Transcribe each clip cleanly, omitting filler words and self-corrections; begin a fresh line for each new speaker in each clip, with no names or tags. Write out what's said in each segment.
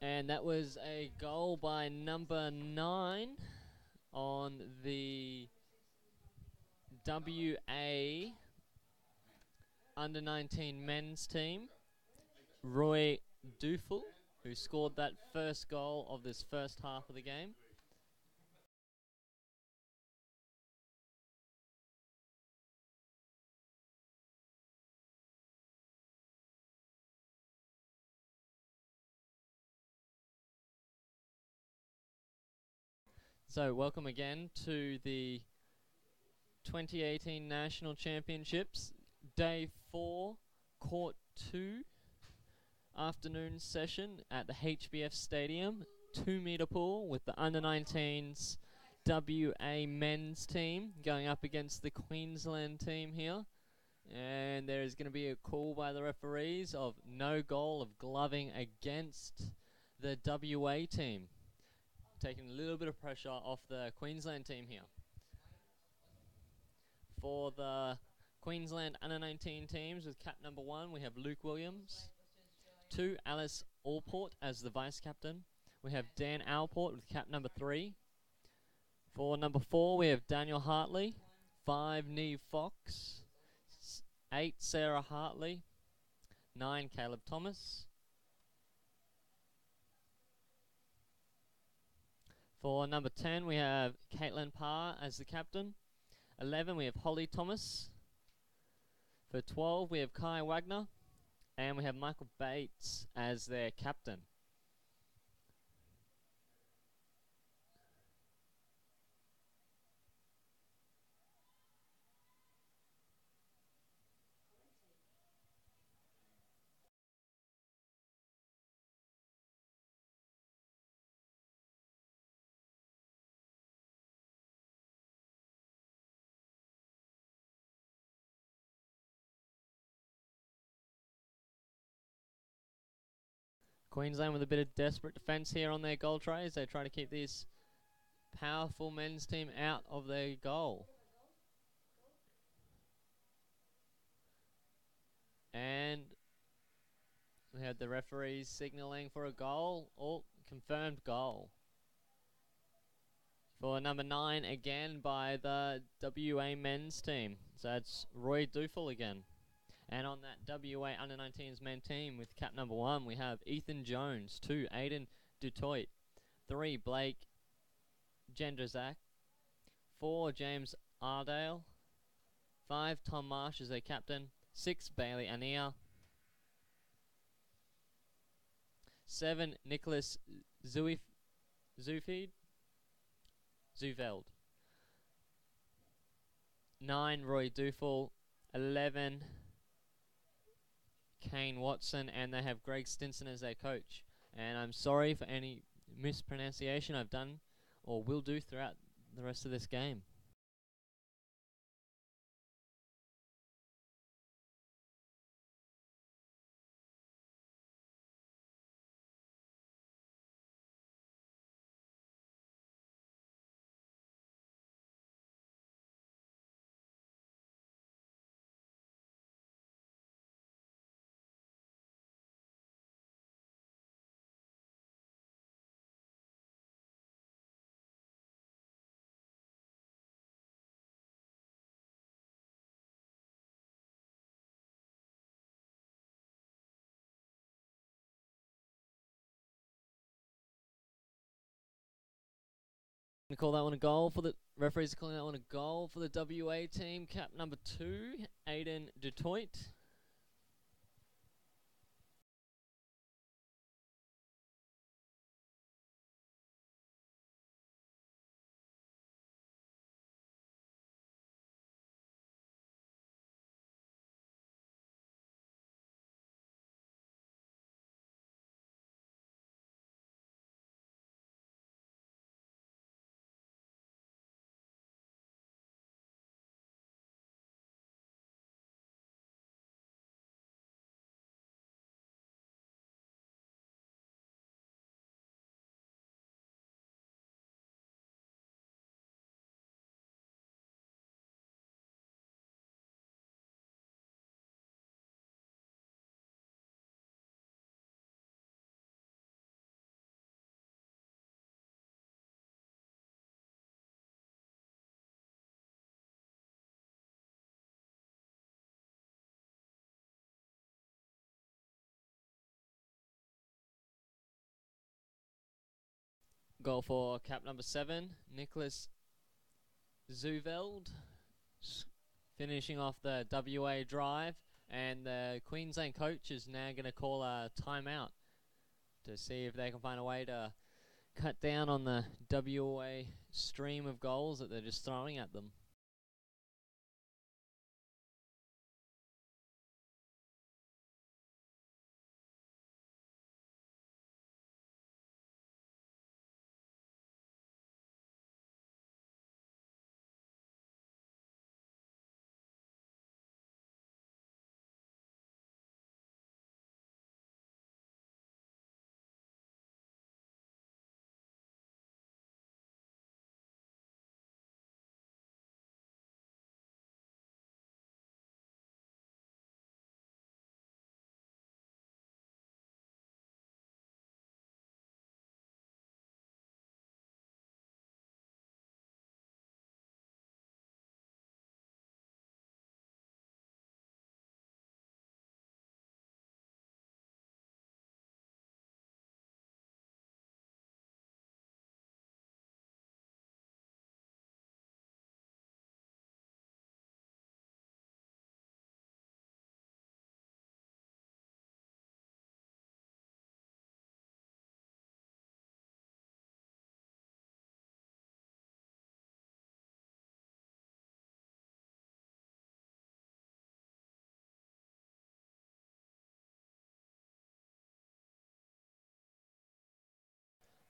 And that was a goal by number 9 on the WA under-19 men's team, Roy Dufel, who scored that first goal of this first half of the game. So welcome again to the 2018 National Championships, Day 4, Court 2, afternoon session at the HBF Stadium, 2-metre pool with the under-19s WA men's team going up against the Queensland team here. And there is going to be a call by the referees of no goal of gloving against the WA team, taking a little bit of pressure off the Queensland team here. For the Queensland under-19 teams with cap number 1, we have Luke Williams. 2, Alice Allport as the vice captain. We have Dan Alport with cap number 3. For number 4, we have Daniel Hartley. 5, Neve Fox. 8, Sarah Hartley. 9, Caleb Thomas. For number 10, we have Caitlin Parr as the captain. 11, we have Holly Thomas. For 12, we have Kai Wagner. And we have Michael Bates as their captain. Queensland with a bit of desperate defence here on their goal trays. They try to keep this powerful men's team out of their goal. And we had the referees signalling for a goal. Oh, confirmed goal. For number 9 again by the WA men's team. So that's Roy Dufel again. And on that WA under-19s men team with cap number 1, we have Ethan Jones. 2, Aiden Dutoit. 3, Blake Jendrzak. 4, James Ardale. 5, Tom Marsh as their captain. 6, Bailey Ania. 7, Nicholas Zuveld. 9, Roy Dufel. 11, Kane Watson, and they have Greg Stinson as their coach. And I'm sorry for any mispronunciation I've done or will do throughout the rest of this game. Call that one a goal for the referees. Are calling that one a goal for the WA team. Cap number 2, Aiden Dutoit. Goal for cap number 7, Nicholas Zuveld, finishing off the WA drive, and the Queensland coach is now going to call a timeout to see if they can find a way to cut down on the WA stream of goals that they're just throwing at them.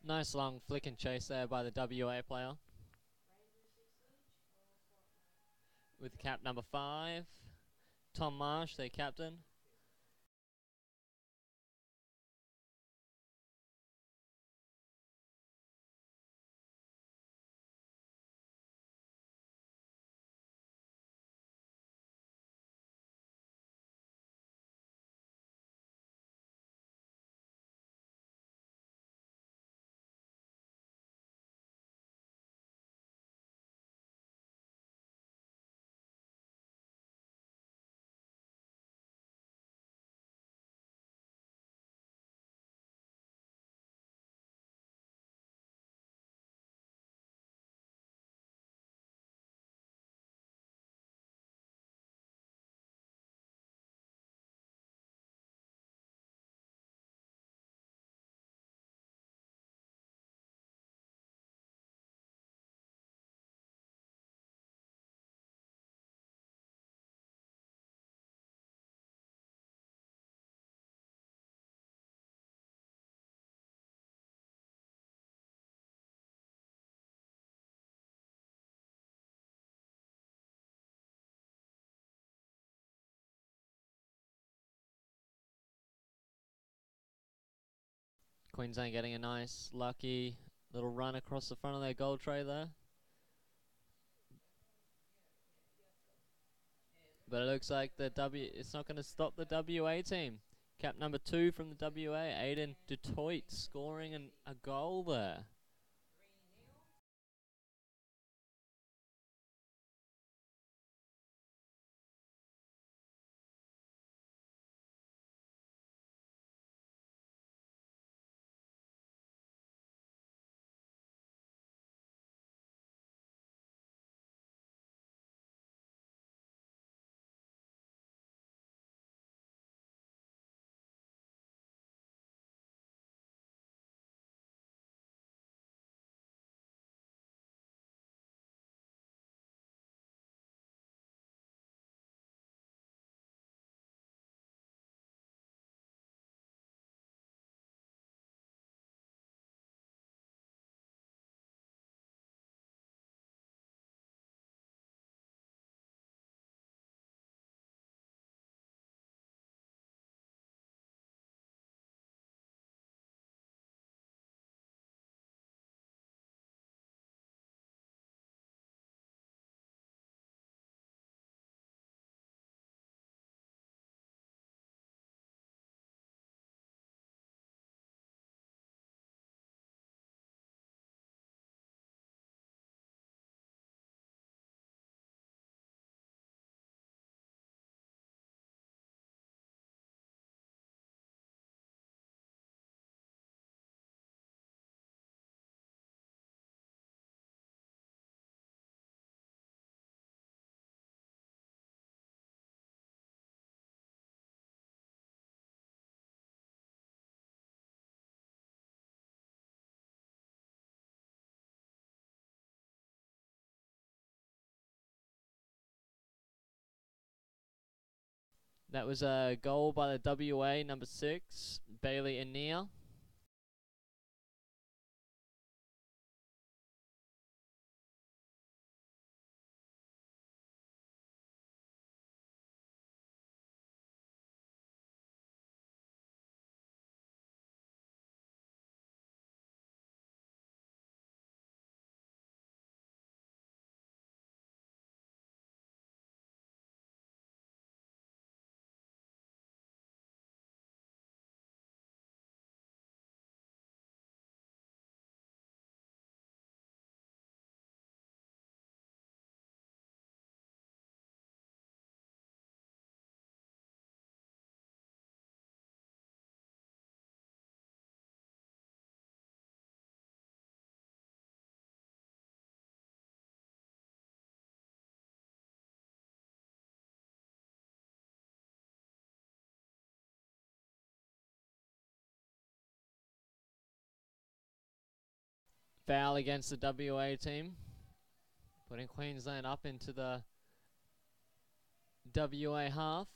Nice long flick and chase there by the WA player. With cap number 5, Tom Marsh, their captain. Queensland getting a nice, lucky little run across the front of their goal tray there. But it looks like it's not going to stop the WA team. Cap number 2 from the WA, Aiden Dutoit, scoring a goal there. That was a goal by the WA, number 6, Bailey Anea. Foul against the WA team, putting Queensland up into the WA half.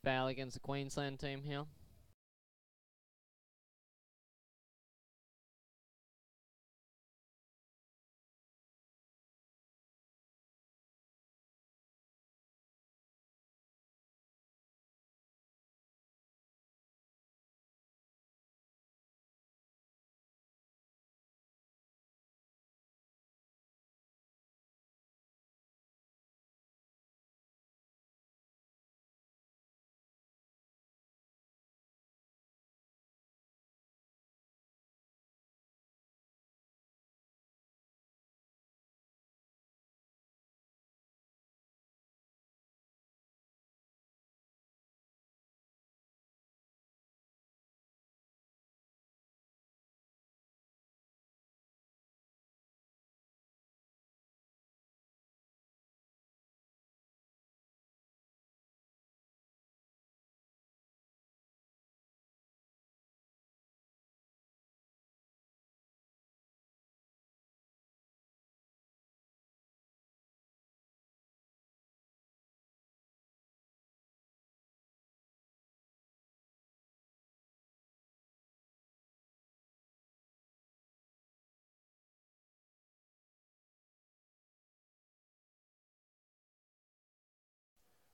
Foul against the Queensland team here.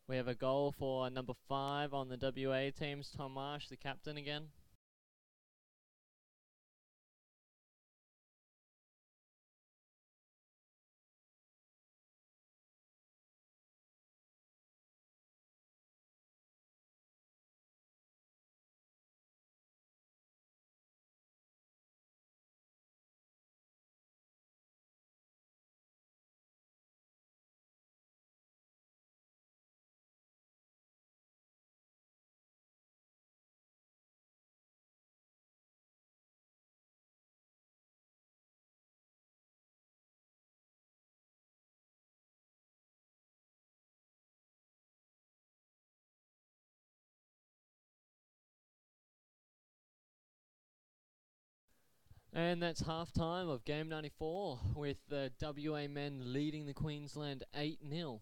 We have a goal for number 5 on the WA teams, Tom Marsh, the captain again. And that's half time of game 94 with the WA men leading the Queensland 8-0.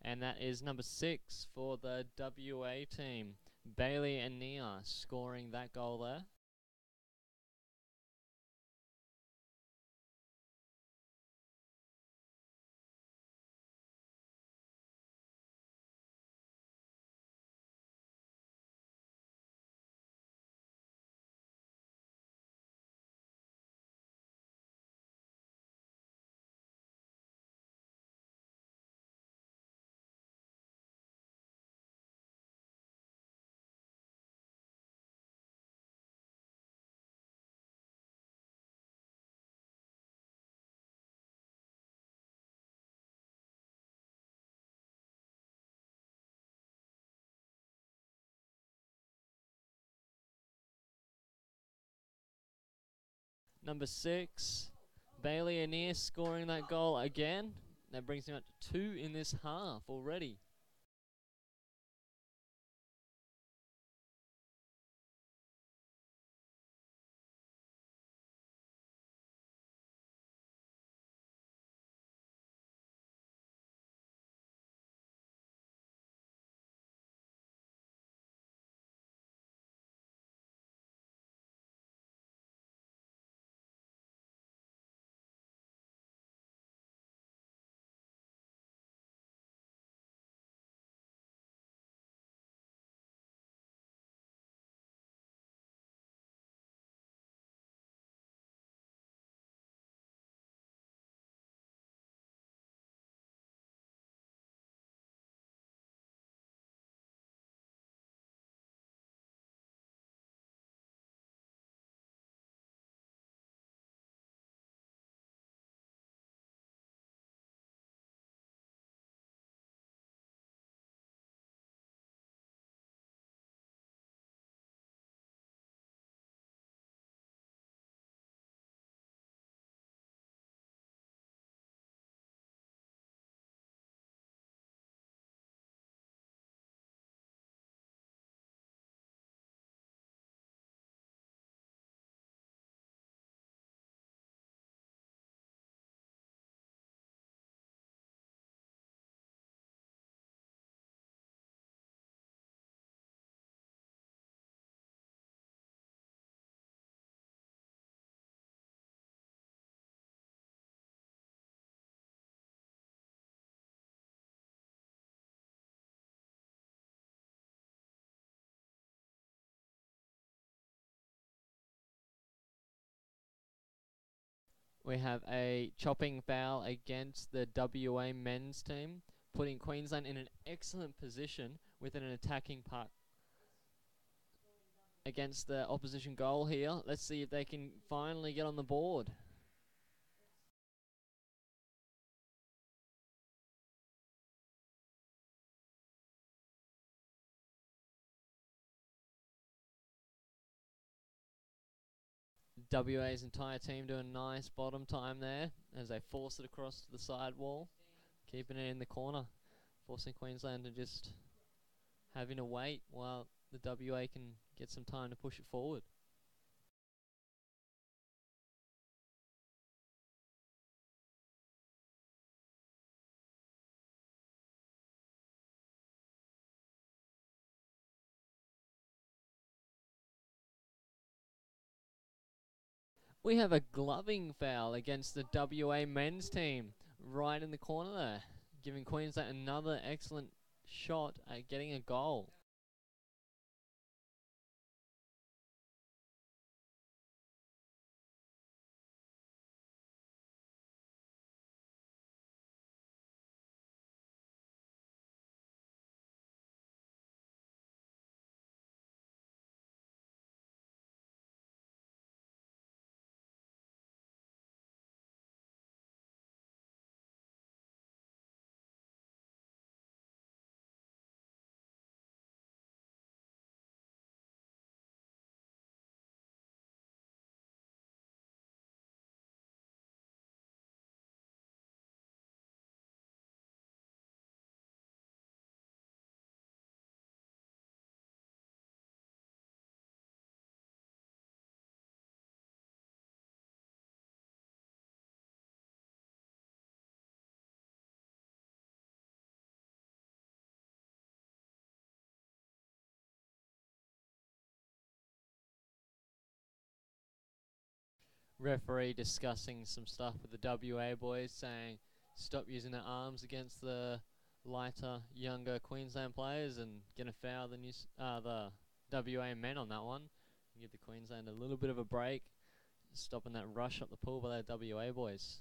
And that is number 6 for the WA team. Bailey and Nia scoring that goal there. Number 6, Bailey and Nia scoring that goal again. That brings him up to 2 in this half already. We have a chopping foul against the WA men's team, putting Queensland in an excellent position with an attacking puck against the opposition goal here. Let's see if they can finally get on the board. WA's entire team doing a nice bottom time there as they force it across to the side wall, keeping it in the corner, forcing Queensland to just having to wait while the WA can get some time to push it forward. We have a gloving foul against the WA men's team right in the corner there, giving Queensland another excellent shot at getting a goal. Referee discussing some stuff with the WA boys, saying stop using their arms against the lighter, younger Queensland players and gonna foul the WA men on that one. Give the Queensland a little bit of a break, stopping that rush up the pool by their WA boys.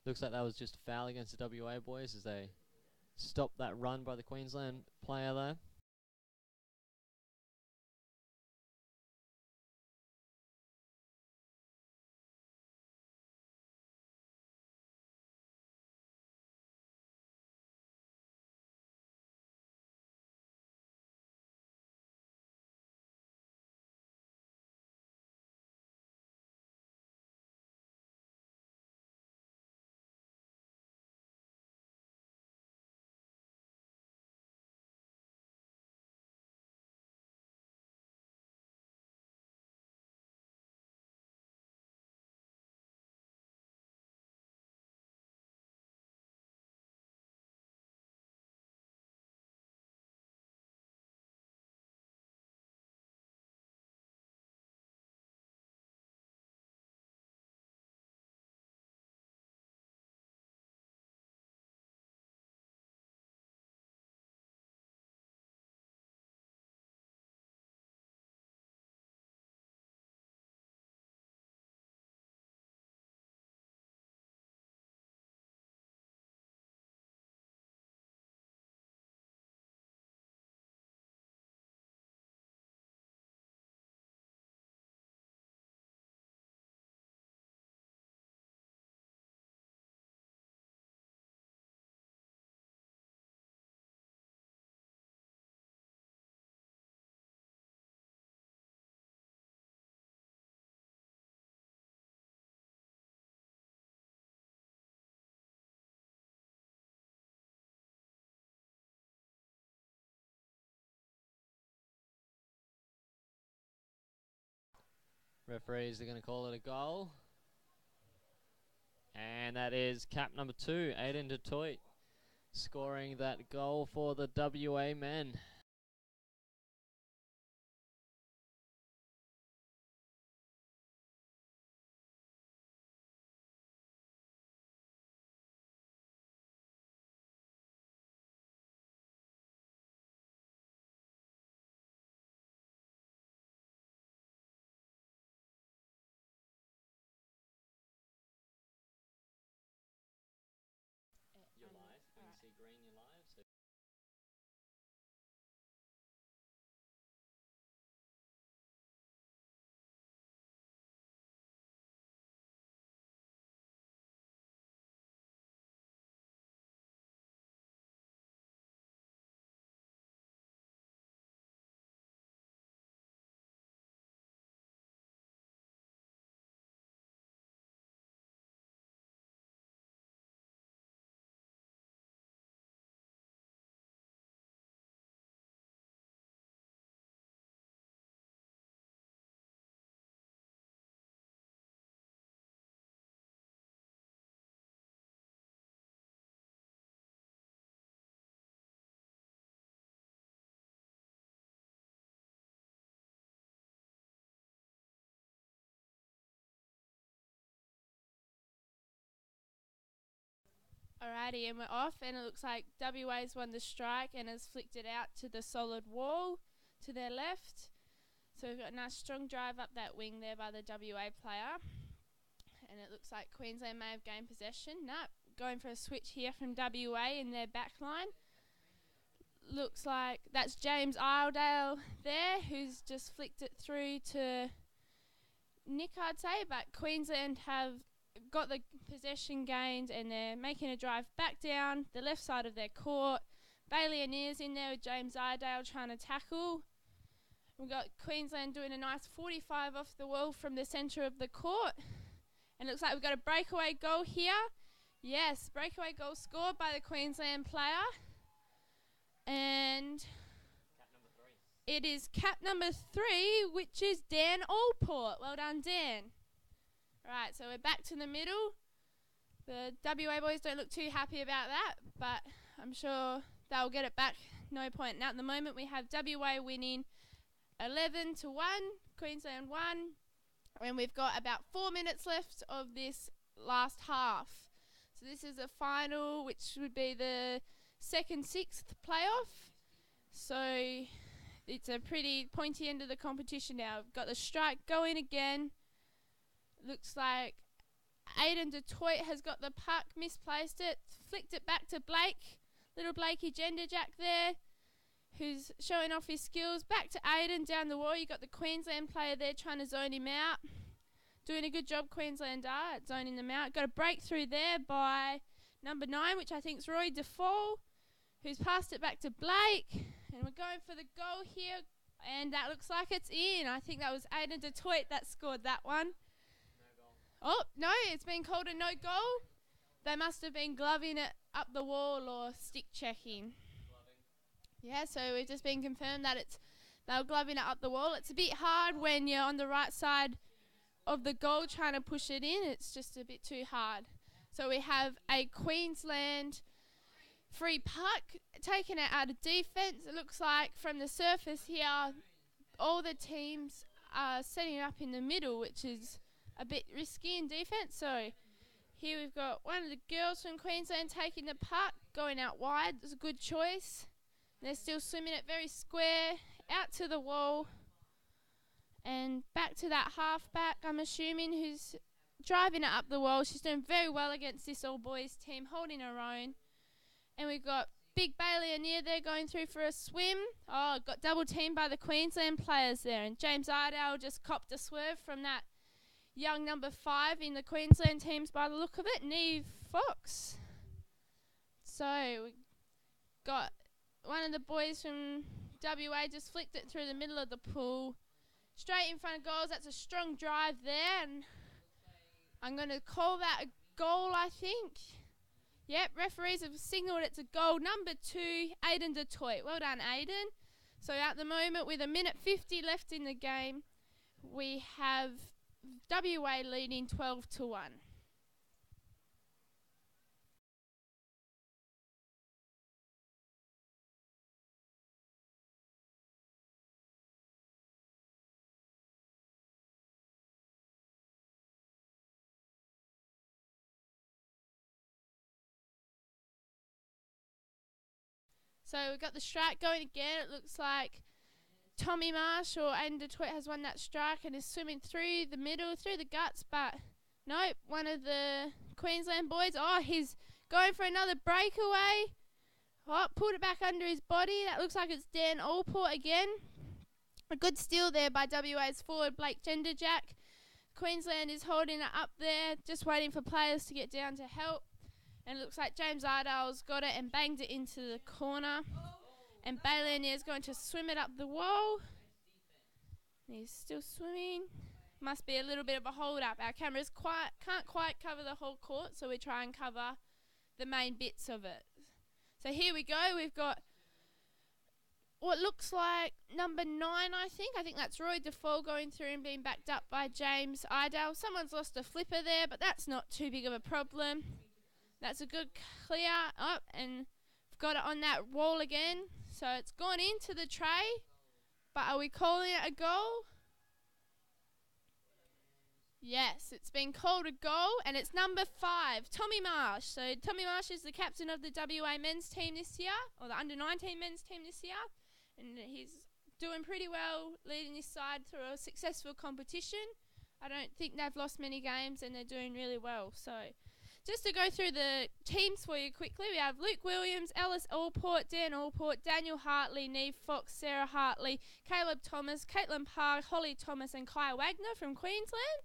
Looks like that was just a foul against the WA boys as they stopped that run by the Queensland player there. Referees are going to call it a goal. And that is cap number 2, Aiden Detroit, scoring that goal for the WA men. You're live. When you see green, you're live. So
Alrighty, and we're off, and it looks like WA's won the strike and has flicked it out to the solid wall to their left. So we've got a nice strong drive up that wing there by the WA player. And it looks like Queensland may have gained possession. Nope, going for a switch here from WA in their back line. Looks like that's James Iredale there, who's just flicked it through to Nick, I'd say, but Queensland have got the possession gained and they're making a drive back down the left side of their court. Bailey Anier's in there with James Iredale trying to tackle. We've got Queensland doing a nice 45 off the wall from the centre of the court. And it looks like we've got a breakaway goal here. Yes, breakaway goal scored by the Queensland player. And
cap number 3.
it is cap number 3, which is Dan Allport. Well done, Dan. Right, so we're back to the middle. The WA boys don't look too happy about that, but I'm sure they'll get it back. No point. Now at the moment we have WA winning 11-1, Queensland 1, and we've got about 4 minutes left of this last half. So this is a final, which would be the second sixth playoff. So it's a pretty pointy end of the competition now. We've got the strike going again. Looks like Aiden Detroit has got the puck, misplaced it, flicked it back to Blake. Little Blakey Genderjack there, who's showing off his skills. Back to Aiden down the wall. You got the Queensland player there trying to zone him out. Doing a good job, Queensland are at zoning them out. Got a breakthrough there by number 9, which I think is Roy Defoe, who's passed it back to Blake. And we're going for the goal here, and that looks like it's in. I think that was Aiden Detroit that scored that one. Oh, no, it's been called a no goal. They must have been gloving it up the wall or stick checking. Yeah, so we've just been confirmed that they were gloving it up the wall. It's a bit hard when you're on the right side of the goal trying to push it in. It's just a bit too hard. So we have a Queensland free puck taken it out of defence. It looks like from the surface here, all the teams are setting up in the middle, which is a bit risky in defence. So here we've got one of the girls from Queensland taking the puck, going out wide. It's a good choice. They're still swimming it very square, out to the wall. And back to that halfback, I'm assuming, who's driving it up the wall. She's doing very well against this all-boys team, holding her own. And we've got Big Bailey Anier there going through for a swim. Oh, got double teamed by the Queensland players there. And James Iredale just copped a swerve from that young number 5 in the Queensland teams by the look of it, Neve Fox. So we got one of the boys from WA just flicked it through the middle of the pool, straight in front of goals. That's a strong drive there, and I'm going to call that a goal, I think. Yep, referees have signalled it's a goal. Number 2, Aiden Detroit. Well done, Aiden. So at the moment, with 1:50 left in the game, we have WA leading 12-1. So we've got the strike going again. It looks like Tommy Marsh or Aiden Detroit has won that strike and is swimming through the middle, through the guts, but nope, one of the Queensland boys, he's going for another breakaway. Pulled it back under his body. That looks like it's Dan Allport again. A good steal there by WA's forward Blake Genderjack. Queensland is holding it up there, just waiting for players to get down to help. And it looks like James Ardale's got it and banged it into the corner. And Bailey is going to swim it up the wall. He's still swimming. Must be a little bit of a hold up. Our cameras can't quite cover the whole court, so we try and cover the main bits of it. So here we go. We've got what looks like number 9, I think. I think that's Roy Defoe going through and being backed up by James Idale. Someone's lost a flipper there, but that's not too big of a problem. That's a good clear up, and we've got it on that wall again. So it's gone into the tray, but are we calling it a goal? Yes, it's been called a goal, and it's number 5, Tommy Marsh. So Tommy Marsh is the captain of the WA men's team this year, or the under-19 men's team this year, and he's doing pretty well, leading this side through a successful competition. I don't think they've lost many games, and they're doing really well. So just to go through the teams for you quickly, we have Luke Williams, Ellis Allport, Dan Allport, Daniel Hartley, Neve Fox, Sarah Hartley, Caleb Thomas, Caitlin Parr, Holly Thomas and Kai Wagner from Queensland.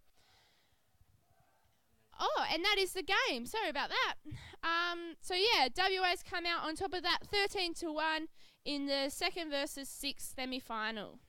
And that is the game. Sorry about that. WA's come out on top of that 13-1 in the 2nd versus 6th semi-final.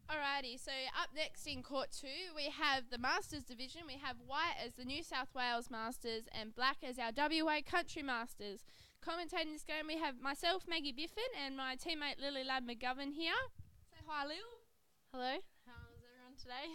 Alrighty, so up next in Court 2, we have the Masters division. We have white as the New South Wales Masters and black as our WA Country Masters. Commentating this game, we have myself, Maggie Biffin, and my teammate Lily Ladd McGovern here. Say hi, Lil.
Hello, how's everyone today?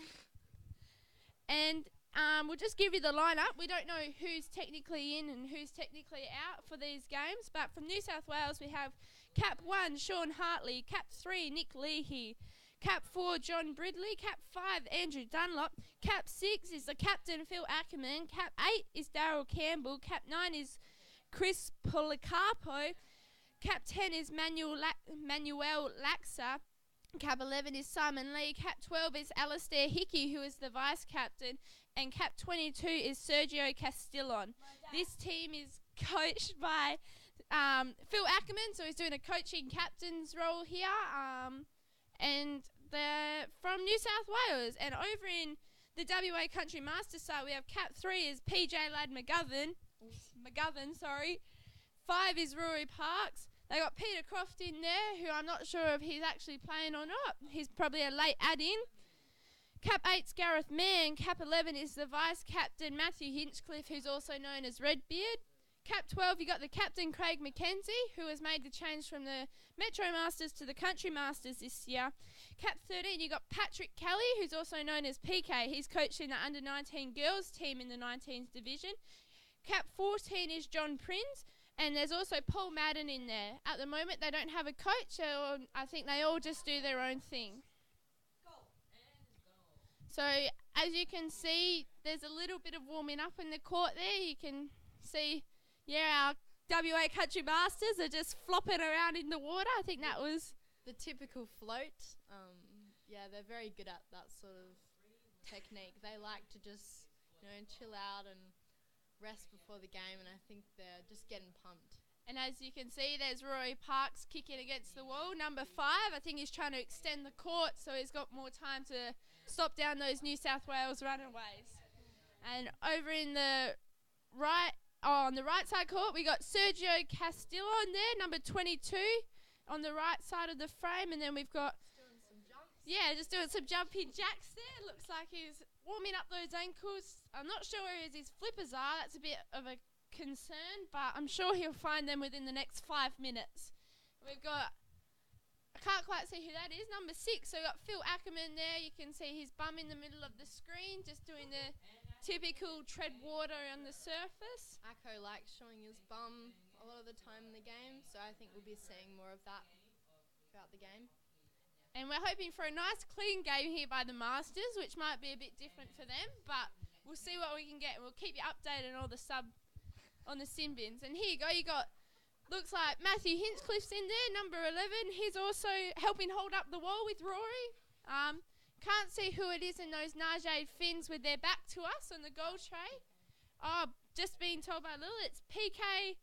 And we'll just give you the lineup. We don't know who's technically in and who's technically out for these games, but from New South Wales, we have Cap 1, Sean Hartley, Cap 3, Nick Leahy, Cap 4, John Bridley. Cap 5, Andrew Dunlop. Cap 6 is the captain, Phil Ackerman. Cap 8 is Daryl Campbell. Cap 9 is Chris Policarpo. Cap 10 is Manuel Laxa. Cap 11 is Simon Lee. Cap 12 is Alistair Hickey, who is the vice captain. And Cap 22 is Sergio Castillon. This team is coached by Phil Ackerman, so he's doing a coaching captain's role here. And they're from New South Wales. And over in the WA Country Masters side, we have Cap 3 is PJ Ladd McGovern. 5 is Rory Parks. They got Peter Croft in there, who I'm not sure if he's actually playing or not. He's probably a late add-in. Cap 8's Gareth Mann. Cap 11 is the vice-captain Matthew Hinchcliffe, who's also known as Redbeard. Cap 12, you got the captain Craig McKenzie, who has made the change from the Metro Masters to the Country Masters this year. Cap 13, you got Patrick Kelly, who's also known as PK. He's coaching the under-19 girls team in the 19s division. Cap 14 is John Prinz, and there's also Paul Madden in there. At the moment, they don't have a coach, or I think they all just do their own thing. So, as you can see, there's a little bit of warming up in the court there. You can see, our WA Country Masters are just flopping around in the water. I think that was
The typical float. They're very good at that sort of technique. They like to just, chill out and rest before the game, and I think they're just getting pumped.
And as you can see, there's Rory Parks kicking against the wall. Number 5, I think he's trying to extend the court so he's got more time to stop down those New South Wales runaways. And over in the right, on the right side court, we got Sergio Castillo on there, number 22, on the right side of the frame. And then we've got, just doing some jumping jacks there. Looks like he's warming up those ankles. I'm not sure where his flippers are. That's a bit of a concern, but I'm sure he'll find them within the next 5 minutes. We've got, I can't quite see who that is, number 6. So we've got Phil Ackerman there. You can see his bum in the middle of the screen, just doing the typical tread water on the surface.
Acco likes showing his bum a lot of the time in the game, so I think we'll be seeing more of that throughout the game.
And we're hoping for a nice clean game here by the Masters, which might be a bit different for them, but we'll see what we can get. We'll keep you updated on all the on the sin bins. And here you go, looks like Matthew Hinchcliffe's in there, number 11. He's also helping hold up the wall with Rory. Can't see who it is in those Najee fins with their back to us on the goal tray. Just being told by Lil, it's PK.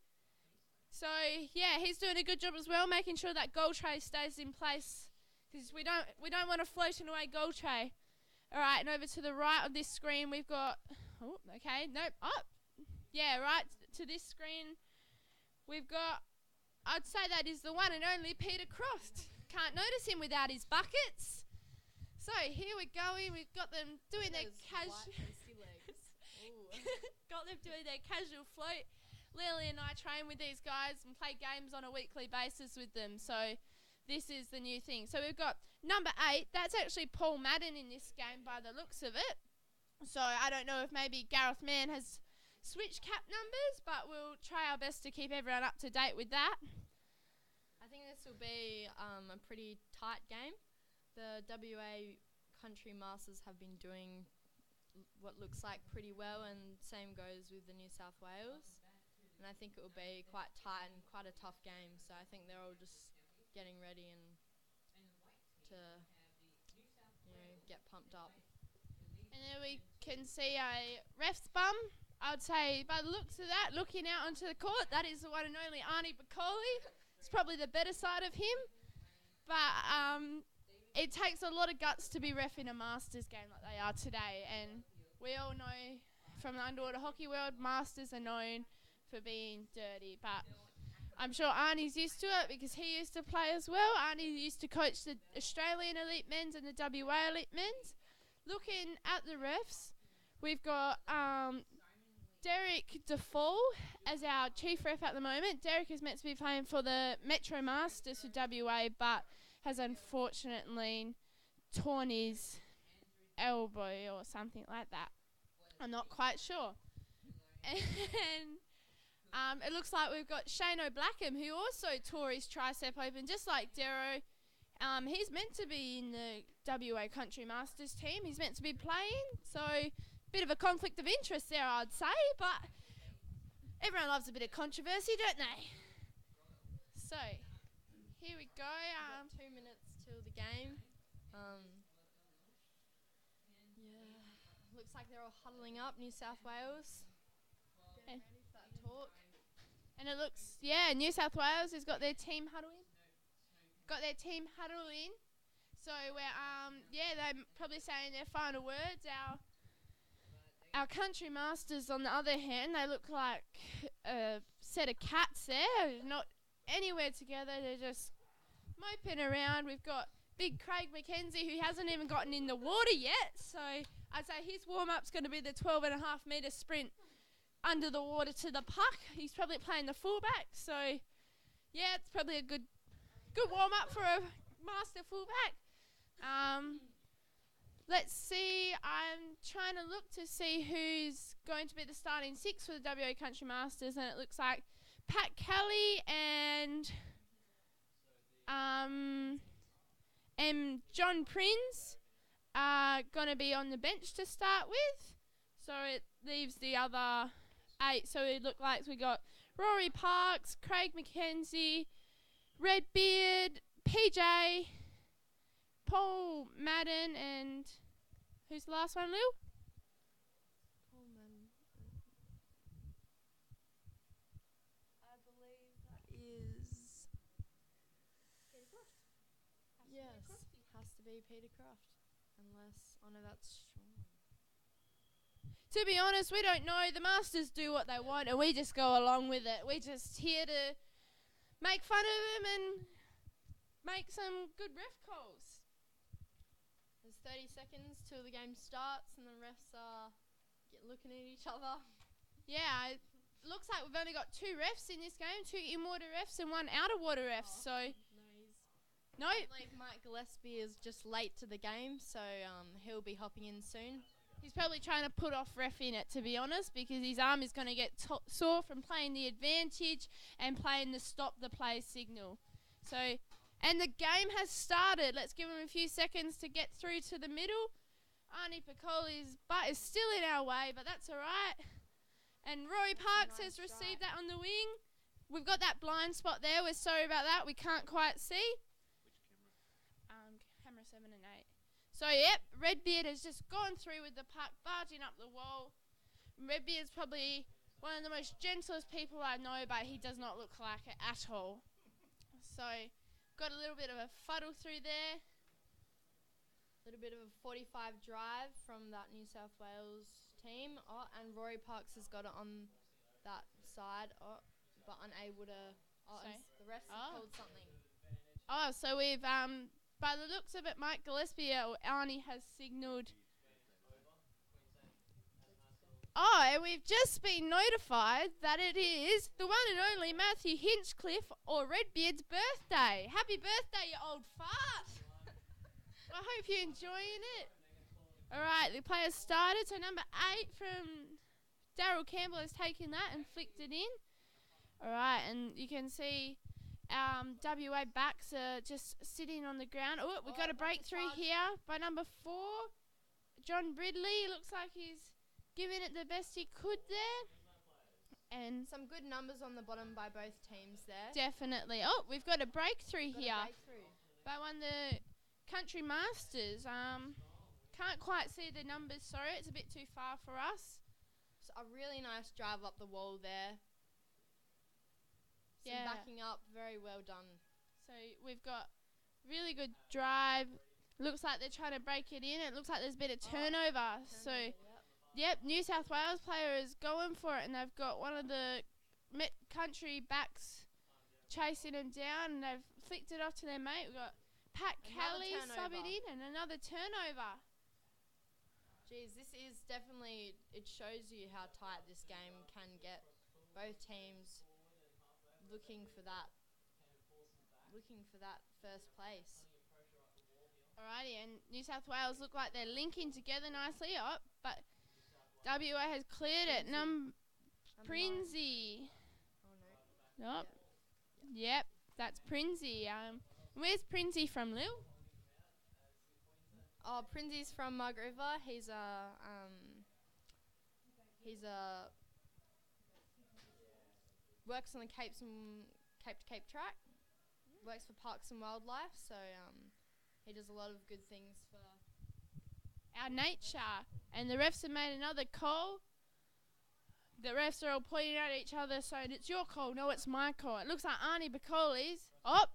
So, he's doing a good job as well, making sure that goal tray stays in place, because we don't want a floating away goal tray. All right, and over to the right of this screen, we've got, right to this screen, we've got, I'd say that is the one and only Peter Croft. Can't notice him without his buckets. So here we're going. We've got them doing their casual float. Lily and I train with these guys and play games on a weekly basis with them. So this is the new thing. So we've got number 8. That's actually Paul Madden in this game by the looks of it. So I don't know if maybe Gareth Mann has switched cap numbers, but we'll try our best to keep everyone up to date with that.
I think this will be a pretty tight game. The WA Country Masters have been doing what looks like pretty well, and same goes with the New South Wales. And I think it will be quite tight and quite a tough game. So I think they're all just getting ready and to get pumped up.
And then we can see a ref's bum. I would say by the looks of that, looking out onto the court, that is the one and only Arnie Bacoli. It's probably the better side of him. But it takes a lot of guts to be ref in a Masters game like they are today. And we all know from the underwater hockey world, Masters are known for being dirty. But I'm sure Arnie's used to it because he used to play as well. Arnie used to coach the Australian elite men's and the WA elite men's. Looking at the refs, we've got Derek DeFall as our chief ref at the moment. Derek is meant to be playing for the Metro Masters for WA, but has unfortunately torn his elbow or something like that. I'm not quite sure. And it looks like we've got Shane O'Blackham, who also tore his tricep open, just like Dero. He's meant to be in the WA Country Masters team. He's meant to be playing, so bit of a conflict of interest there, I'd say, but everyone loves a bit of controversy, don't they? So, here we go.
We've got 2 minutes till the game. Looks like they're all huddling up, New South Wales.
And
Ready for that talk.
And it looks, New South Wales has got their team huddle in. So we're, they're probably saying their final words. Our Country Masters, on the other hand, they look like a set of cats there, not anywhere together. They're just moping around. We've got big Craig McKenzie, who hasn't even gotten in the water yet. So I'd say his warm-up's going to be the 12.5-metre sprint under the water to the puck. He's probably playing the fullback. So, yeah, it's probably a good warm-up for a master fullback. Let's see. I'm trying to look to see who's going to be the starting six for the WA Country Masters, and it looks like Pat Kelly and John Prince are going to be on the bench to start with. So it leaves the other 8. So it looks like we got Rory Parks, Craig McKenzie, Redbeard, PJ, Paul Madden, and who's the last one, Lil?
I believe that is... Yes, has to be Peter Croft. Unless... Oh no, that's Sean.
To be honest, we don't know. The Masters do what they want, and we just go along with it. We're just here to make fun of them and make some good ref calls.
There's 30 seconds till the game starts, and the refs are looking at each other.
Yeah, it looks like we've only got 2 refs in this game, 2 in-water refs and 1 out-of-water ref. So, no.
I believe Mike Gillespie is just late to the game, so he'll be hopping in soon.
He's probably trying to put off ref in it, to be honest, because his arm is going to get sore from playing the advantage and playing the stop the play signal. So, and the game has started. Let's give him a few seconds to get through to the middle. Arnie Piccoli's butt is still in our way, but that's all right. And Rory Parks has received that on the wing. We've got that blind spot there. We're sorry about that. We can't quite see. Which camera? Camera 7 and 8. So, yep, Redbeard has just gone through with the puck, barging up the wall. Redbeard's probably one of the most gentlest people I know, but he does not look like it at all. So, got a little bit of a fuddle through there.
A little bit of a 45 drive from that New South Wales team. Oh, and Rory Parks has got it on that side, but unable to... the refs have called something.
Oh, so we've... by the looks of it, Mike Gillespie or Arnie has signalled. Oh, and we've just been notified that it is the one and only Matthew Hinchcliffe or Redbeard's birthday. Happy birthday, you old fart! I hope you're enjoying it. All right, the players started. So number 8 from Daryl Campbell has taken that and flicked it in. All right, and you can see... WA backs are just sitting on the ground. Oh, we got a breakthrough here by number 4. John Bridley. Looks like he's giving it the best he could there. And
some good numbers on the bottom by both teams there.
Definitely. Oh, we've got a breakthrough here by one of the Country Masters. Can't quite see the numbers. Sorry, it's a bit too far for us.
So a really nice drive up the wall there.
Yeah.
Backing up, very well done.
So we've got really good drive. Looks like they're trying to break it in. It looks like there's a bit of turnover. So, yep, New South Wales player is going for it, and they've got one of the Country backs chasing him down, and they've flicked it off to their mate. We've got Pat Kelly subbing in, and another turnover.
Geez, this is definitely, it shows you how tight this game can get. Both teams looking for that first place.
Alrighty, and New South Wales look like they're linking together nicely. Oh, but WA has cleared it. Prinzy.
Oh no.
Oh. Yep, that's Prinzy. Where's Prinzy from, Lil?
Oh, Prinzy's from Mug River. He's a works on the Cape to Cape track. Works for Parks and Wildlife, so he does a lot of good things for
our nature. And the refs have made another call. The refs are all pointing at each other, saying it's your call. No, it's my call. It looks like Arnie Piccoli's. Oh,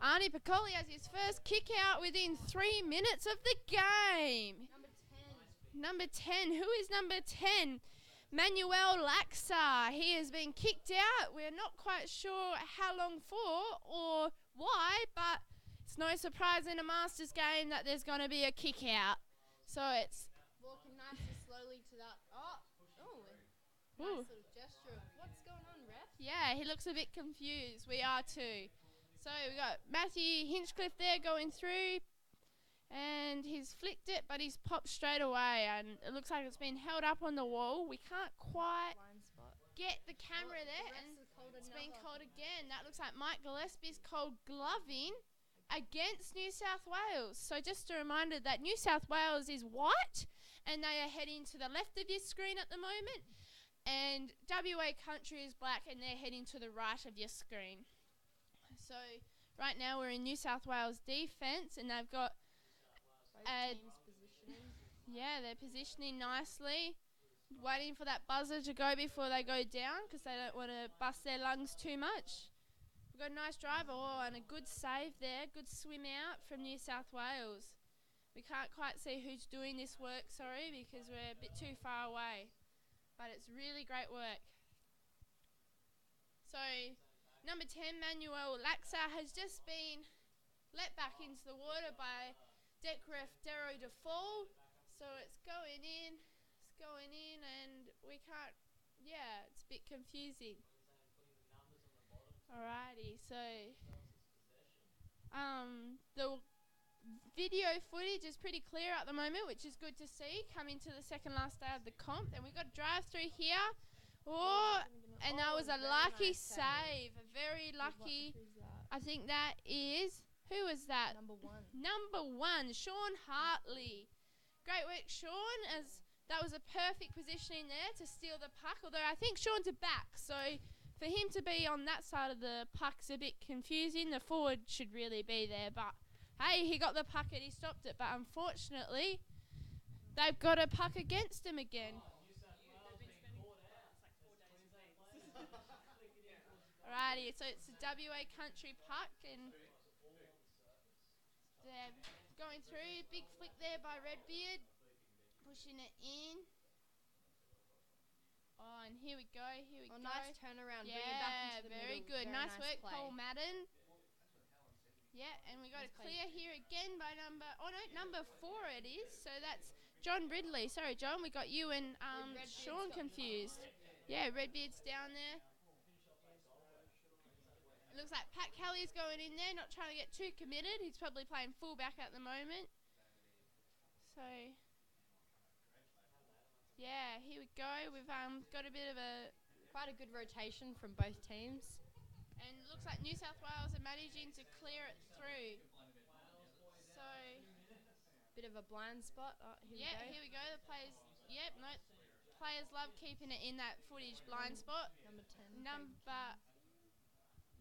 Arnie Piccoli has his first kick out within 3 minutes of the game. Number 10. Who is number 10? Manuel Laxa. He has been kicked out. We're not quite sure how long for or why, but it's it's no surprise in a Masters game that there's going to be a kick out. So it's...
Walking nice and slowly to that.
Ooh.
Nice little gesture. What's going on, ref?
Yeah, he looks a bit confused. We are too. So we got Matthew Hinchcliffe there going through, and he's flicked it, but he's popped straight away, and it looks like it's been held up on the wall. We can't quite
Blind spot.
get the camera there, and it's been called again. That looks like Mike Gillespie's called gloving against New South Wales. So just a reminder that New South Wales is white, and they are heading to the left of your screen at the moment, and WA Country is black, and they're heading to the right of your screen. So right now we're in New South Wales defence, and they've got
Teams positioning.
yeah, they're positioning nicely, waiting for that buzzer to go before they go down because they don't want to bust their lungs too much. We've got a nice drive, and a good save there, good swim out from New South Wales. We can't quite see who's doing this work, sorry, because we're a bit too far away. But it's really great work. So, number 10, Manuel Laxa, has just been let back into the water by deck ref Dero DeFall. So it's going in, and we can't, it's a bit confusing. Alrighty, so the video footage is pretty clear at the moment, which is good to see, coming to the second last day of the comp. And we've got a drive through here. And that was a lucky save, a very lucky. I think that is, who was that? Number one, Sean Hartley. Great work, Sean, as that was a perfect positioning there to steal the puck, although I think Sean's a back, so for him to be on that side of the puck's a bit confusing. The forward should really be there, but hey, he got the puck and he stopped it, but unfortunately they've got a puck against him again. Alrighty, so it's a WA Country puck, and they're going through. Big flick there by Redbeard, pushing it in. Oh, and here we go,
Nice turnaround.
Yeah,
Bring it back into the
very
middle.
good.
Very
Nice work,
play.
Cole Madden. Yeah, and we got a clear here again by number 4 it is. So that's John Ridley. Sorry, John, we got you and Sean confused. Yeah, Redbeard's down there. It looks like Pat Kelly's going in there, not trying to get too committed. He's probably playing fullback at the moment. So, yeah, here we go. We've got a bit of
quite a good rotation from both teams.
And it looks like New South Wales are managing to clear it through. So,
bit of a blind spot.
Here we go. The players, players love keeping it in that footage blind spot.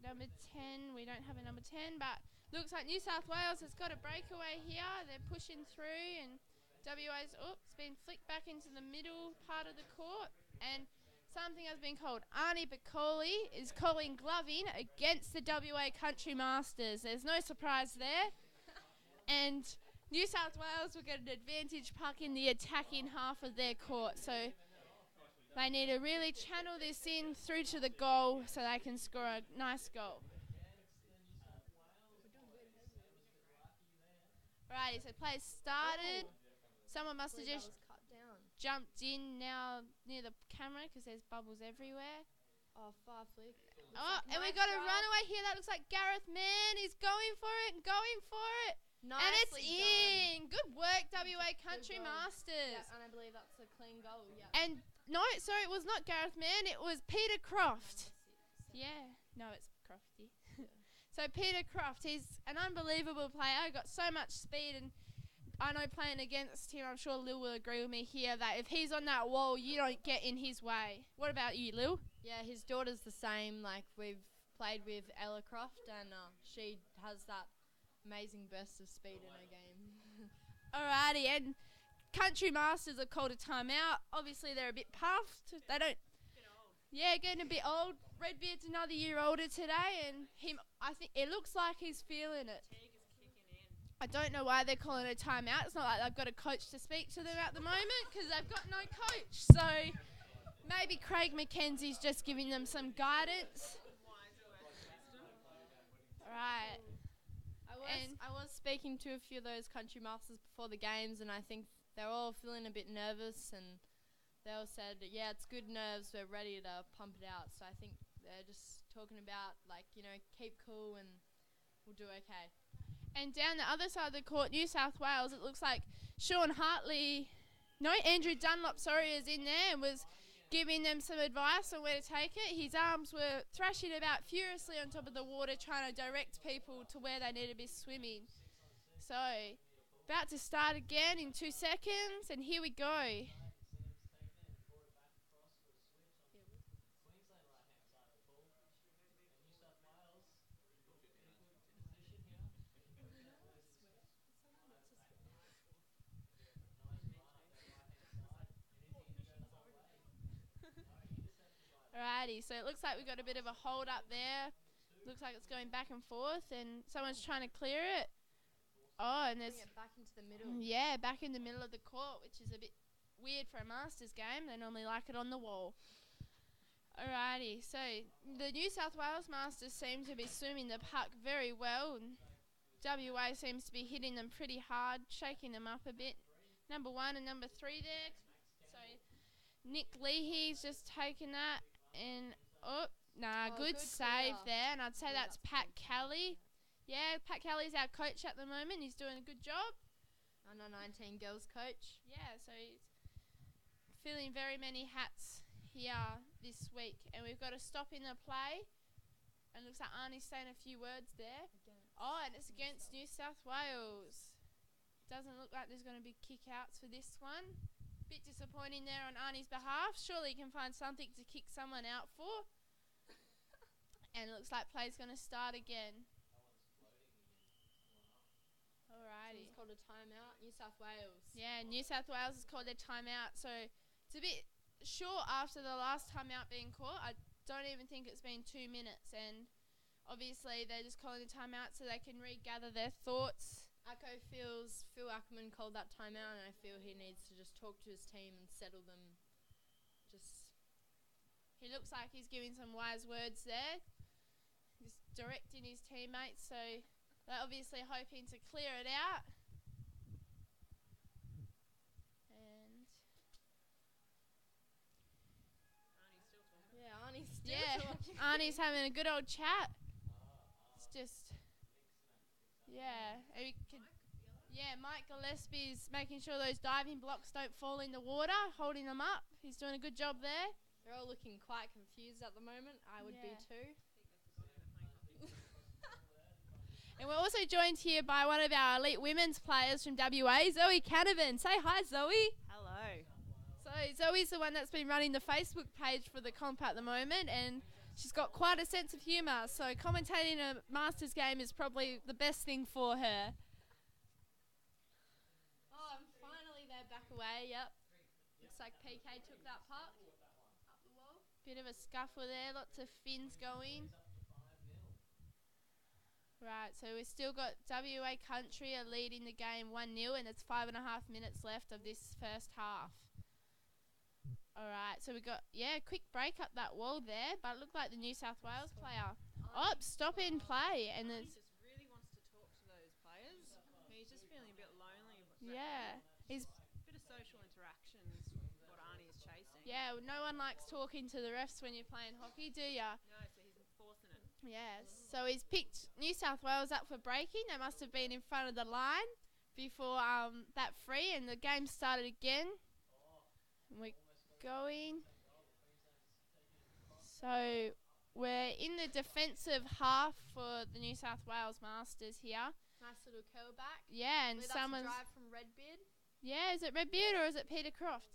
Number 10, we don't have a number 10, but looks like New South Wales has got a breakaway here. They're pushing through, and WA's, it's been flicked back into the middle part of the court, and something has been called. Arnie Bacoli is calling gloving against the WA Country Masters. There's no surprise there. And New South Wales will get an advantage puck in the attacking half of their court. So they need to really channel this in through to the goal so they can score a nice goal. Righty, so play started. Someone must have just jumped in now near the camera because there's bubbles everywhere.
Far flick.
And we got a runaway here. That looks like Gareth Mann is going for it.
Nicely
and it's
done.
in. Good work, WA Country Masters.
Yeah, and I believe that's a clean goal. Yeah.
And no, sorry, it was not Gareth Mann. It was Peter Croft. Yeah. No, it's Crofty. So Peter Croft, he's an unbelievable player. Got so much speed, and I know playing against him, I'm sure Lil will agree with me here that if he's on that wall, you don't get in his way. What about you, Lil?
Yeah, his daughter's the same. Like, we've played with Ella Croft, and she has that amazing burst of speed in her game.
Alrighty, and Country Masters have called a timeout. Obviously, they're a bit puffed. They don't... Yeah, getting a bit old. Redbeard's another year older today, and I think it looks like he's feeling it. I don't know why they're calling a timeout. It's not like they've got a coach to speak to them at the moment because they've got no coach. So maybe Craig McKenzie's just giving them some guidance. All right.
I I was speaking to a few of those country masters before the games, and I think they're all feeling a bit nervous, and they all said, yeah, it's good nerves, we're ready to pump it out. So I think they're just talking about, like, keep cool and we'll do okay.
And down the other side of the court, New South Wales, it looks like Andrew Dunlop, is in there and was giving them some advice on where to take it. His arms were thrashing about furiously on top of the water, trying to direct people to where they need to be swimming. So, about to start again in 2 seconds, and here we go. Alrighty, so it looks like we've got a bit of a hold up there. Looks like it's going back and forth, and someone's trying to clear it. Oh, and there's...
Bring it back into the middle.
Yeah, back in the middle of the court, which is a bit weird for a Masters game. They normally like it on the wall. Alrighty, so the New South Wales Masters seem to be swimming the puck very well, and WA seems to be hitting them pretty hard, shaking them up a bit. Number 1 and number 3 there. So Nick Leahy's just taken that, and good save there, and I'd say that's Pat Kelly. Yeah, Pat Kelly's our coach at the moment. He's doing a good job.
Under 19 girls coach.
Yeah, so he's filling very many hats here this week, and we've got a stop in the play, and looks like Arnie's saying a few words there. And it's against New South Wales. Doesn't look like there's going to be kick-outs for this one. Bit disappointing there on Arnie's behalf. Surely he can find something to kick someone out for. And it looks like play's going to start again. Alrighty.
It's called a timeout. New South Wales.
Yeah, New South Wales has called their timeout. So it's a bit short after the last timeout being caught. I don't even think it's been 2 minutes. And obviously they're just calling the timeout so they can regather their thoughts.
Acco feels Phil Ackerman called that timeout, and I feel he needs to just talk to his team and settle them.
He looks like he's giving some wise words there. Just directing his teammates, so they're obviously hoping to clear it out. And
Arnie's still talking.
Arnie's having a good old chat. It's just, Mike Gillespie's making sure those diving blocks don't fall in the water, holding them up. He's doing a good job there.
They're all looking quite confused at the moment. I would be too.
And we're also joined here by one of our elite women's players from WA, Zoe Canavan. Say hi, Zoe.
Hello.
So Zoe's the one that's been running the Facebook page for the comp at the moment, and she's got quite a sense of humour. So commentating a Masters game is probably the best thing for her.
Oh, and finally they're back away. Yep. Looks like PK took that puck up the wall.
Bit of a scuffle there. Lots of fins going. Right, so we've still got WA Country are leading the game 1-0, and it's 5.5 minutes left of this first half. Alright, so we got, quick break up that wall there, but it looked like the New South Wales player. Stop in play. And
he just really wants to talk to those players. He's just feeling a bit lonely.
He's
a bit of social interaction is what Arnie is chasing.
Yeah, no one likes talking to the refs when you're playing hockey, do ya?
No, so he's enforcing it.
Yes, so he's picked New South Wales up for breaking. They must have been in front of the line before that free, and the game started again. And we're going. So we're in the defensive half for the New South Wales Masters here.
Nice little curl back.
Yeah, and
That's
someone's...
a drive from Redbeard.
Yeah, is it Redbeard or is it Peter Croft?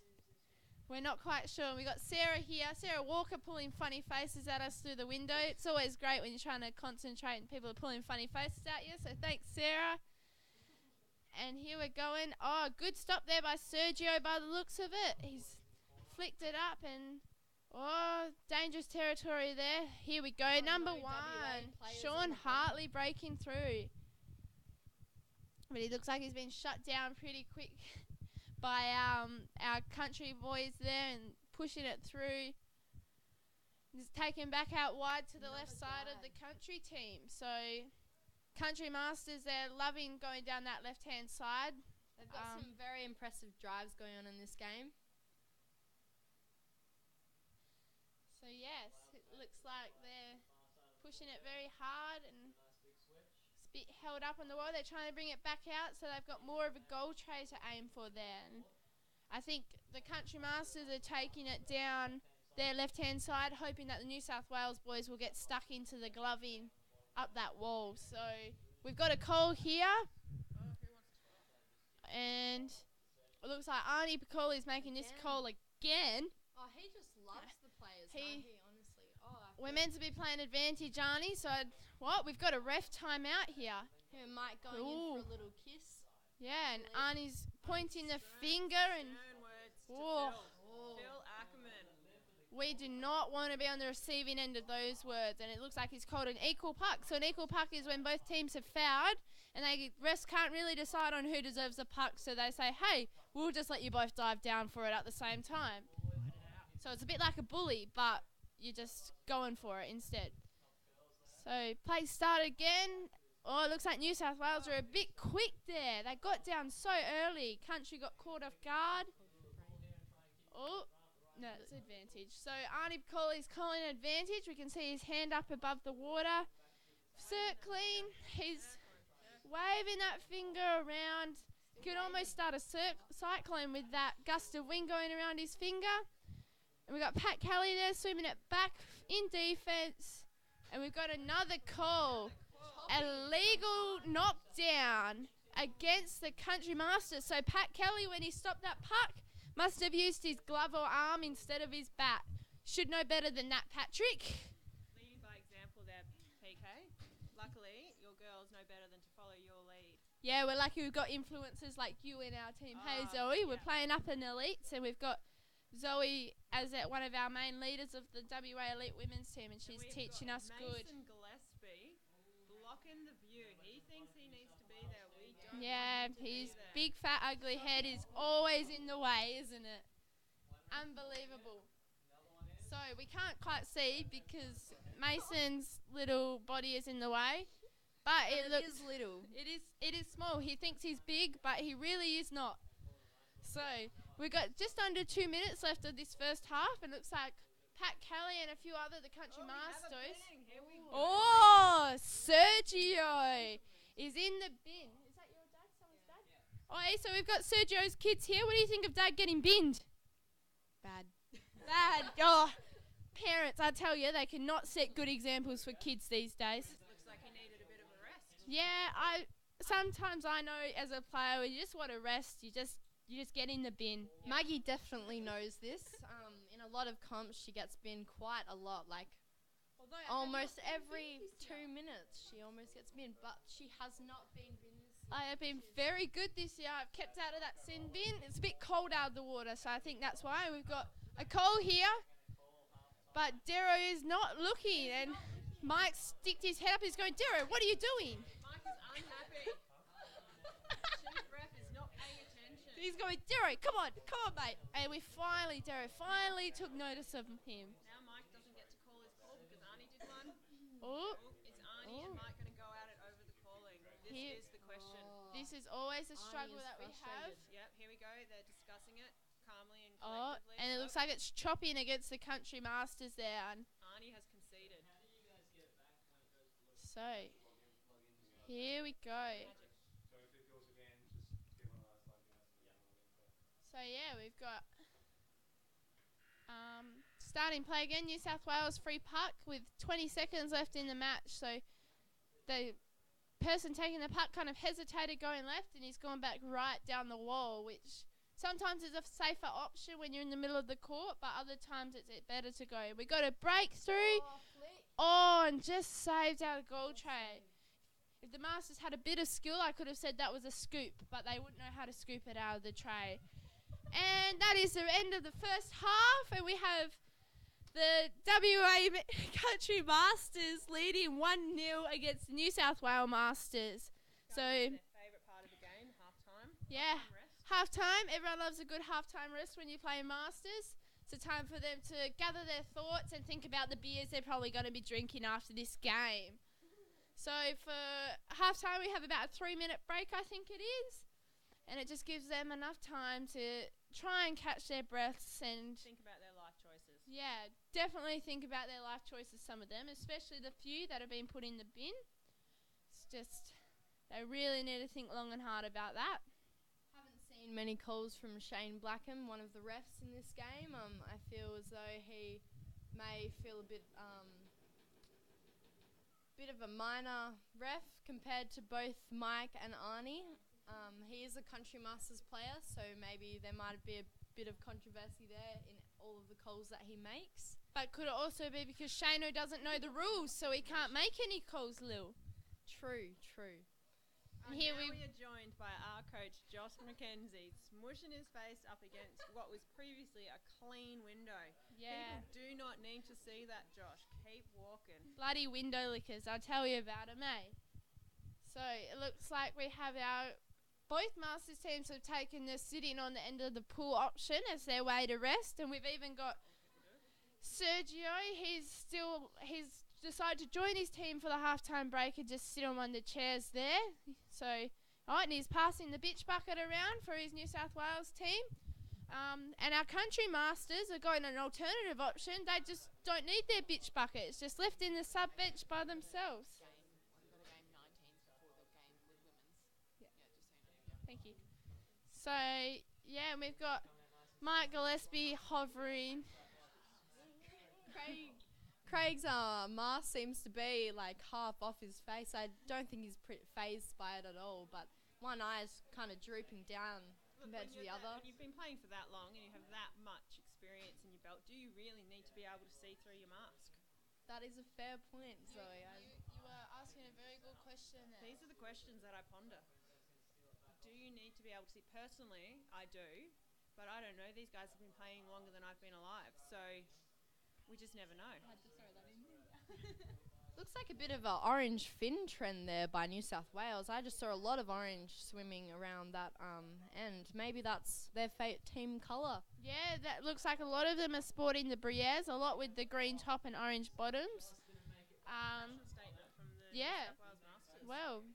We're not quite sure. And we got Sarah here, Sarah Walker, pulling funny faces at us through the window. It's always great when you're trying to concentrate and people are pulling funny faces at you. So thanks, Sarah. And here we're going. Oh, good stop there by Sergio by the looks of it. He's flicked it up and, dangerous territory there. Here we go. Number 1, Sean Hartley breaking through. But he looks like he's been shut down pretty quick by our country boys there and pushing it through. He's taken back out wide to the left side of the country team. So Country Masters, they're loving going down that left-hand side.
They've got some very impressive drives going on in this game.
So yes, it looks like they're pushing it very hard and it's a bit held up on the wall. They're trying to bring it back out, so they've got more of a goal tray to aim for there. And I think the Country Masters are taking it down their left-hand side, hoping that the New South Wales boys will get stuck into the gloving up that wall. So we've got a call here, and it looks like Arnie Piccoli is making this call again.
Oh, he just loves the players,
He-
doesn't he, honestly? Oh,
We're meant to be playing advantage, Arnie, so we've got a ref timeout here.
him and Mike going in
Ooh.
for a little kiss.
Yeah, and Arnie's pointing the finger, and
Stern words to
Whoa.
Phil Ackerman.
we do not want to be on the receiving end of those words. And it looks like he's called an equal puck. So an equal puck is when both teams have fouled, and they refs can't really decide on who deserves the puck, so they say, hey, we'll just let you both dive down for it at the same time. So it's a bit like a bully, but you're just going for it instead. So play start again. Oh, it looks like New South Wales are a bit quick there. They got down so early. Country got caught off guard. Oh, no, it's advantage. So Arnie Piccoli's calling advantage. We can see his hand up above the water. Circling. He's waving that finger around. Could almost start a cyclone with that gust of wind going around his finger. And we've got Pat Kelly there swimming it back in defence. And we've got another call. A legal knockdown against the Country Masters. So Pat Kelly, when he stopped that puck, must have used his glove or arm instead of his bat. Should know better than that, Patrick.
Leading by example there, PK. Luckily, your girls know better than to follow your lead.
Yeah, we're lucky we've got influencers like you in our team. Hey, Zoe, we're
yeah.
playing up in elites, and we've got Zoe as one of our main leaders of the WA Elite Women's team, and she's
We've
teaching
got
us good.
Mason Gillespie blocking the view. He thinks he needs to be there. We don't
Yeah,
want him to be
his
there.
big fat ugly head is always in the way, isn't it? Unbelievable. So we can't quite see because Mason's little body is in the way, but it looks
little.
it is small. He thinks he's big, but he really is not. So we've got just under 2 minutes left of this first half, and looks like Pat Kelly and a few other the Country Masters.
Here we go.
Oh, Sergio is in the bin. Is that your dad? Someone's dad? Oh, hey, so we've got Sergio's kids here. What do you think of Dad getting binned?
Bad.
Bad. Oh, parents, I tell you, they cannot set good examples for kids these days.
Looks like he needed a bit of a rest.
Yeah, sometimes I know as a player, when you just want to rest, you just get in the bin.
Maggie definitely knows this. In a lot of comps, she gets binned quite a lot. Like almost every 2 minutes, she almost gets binned. But she has not been binned this year.
I have been very good this year. I've kept out of that sin bin. It's a bit cold out of the water, so I think that's why. We've got a call here, but Darrow is not looking, and Mike sticked his head up. He's going, Darrow, what are you doing?
Mike is unhappy. Chief ref is not paying attention.
He's going, Darrow, come on, mate. And Darrow finally took notice of him.
Now Mike doesn't get to call his call because Arnie did one.
Oh,
Is Arnie and Mike going to go at it over the calling? This
Here-
is the question.
this is always a
Arnie
struggle
is
that we have.
frustrated.
Yep, here we go. They're discussing it calmly and
Oh,
collectively.
and it looks like it's chopping against the Country Masters there. And
Arnie has conceded.
so, here we go. So yeah, we've got starting play again. New South Wales free puck with 20 seconds left in the match. So the person taking the puck kind of hesitated going left, and he's gone back right down the wall, which sometimes is a safer option when you're in the middle of the court, but other times it's better to go. We got a breakthrough. Oh, and just saved out a goal tray. If the Masters had a bit of skill, I could have said that was a scoop, but they wouldn't know how to scoop it out of the tray. And that is the end of the first half, and we have the WA Country Masters leading 1-0 against the New South Wales Masters. So,
Their favourite part of the game, half-time.
yeah,
Rest.
half-time. Everyone loves a good half-time rest when you play Masters. It's a time for them to gather their thoughts and think about the beers they're probably going to be drinking after this game. So for halftime, we have about a 3-minute break, I think it is. And it just gives them enough time to try and catch their breaths and,
Think about their life choices.
yeah, definitely think about their life choices, some of them, especially the few that have been put in the bin. It's just, they really need to think long and hard about that.
Haven't seen many calls from Shane Blackham, one of the refs in this game. I feel as though he may feel a bit of a minor ref compared to both Mike and Arnie. He is a Country Masters player, so maybe there might be a bit of controversy there in all of the calls that he makes.
But could it also be because Shano doesn't know the rules, so he can't make any calls, Lil?
True.
And here
Now
we
we are joined by our coach, Josh McKenzie, smushing his face up against what was previously a clean window.
Yeah.
People do not need to see that, Josh. Keep walking.
Bloody window lickers, I'll tell you about them, eh? So it looks like we have both Masters teams have taken the sitting on the end of the pool option as their way to rest, and we've even got Sergio. He's decided to join his team for the halftime break and just sit on one of the chairs there. So, alright, and he's passing the bitch bucket around for his New South Wales team. And our Country Masters are going an alternative option. They just don't need their bitch bucket. It's just left in the sub bench by themselves. Thank you. So, yeah, we've got Mike Gillespie hovering.
Craig's mask seems to be like half off his face. I don't think he's phased by it at all, but one eye is kind of drooping down compared to the other.
When you've been playing for that long and you have that much experience in your belt, do you really need to be able to see through your mask?
That is a fair point, Zoe.
You were asking a very good question there.
These are the questions that I ponder. Do you need to be able to see? Personally, I do, but I don't know. These guys have been playing longer than I've been alive, so we just never know.
Looks like a bit of an orange fin trend there by New South Wales. I just saw a lot of orange swimming around that end. Maybe that's their team colour.
Yeah, that looks like a lot of them are sporting the Brières, a lot with the green top and orange bottoms.
Fashion statement from the
yeah.
New South Wales Masters.
Well,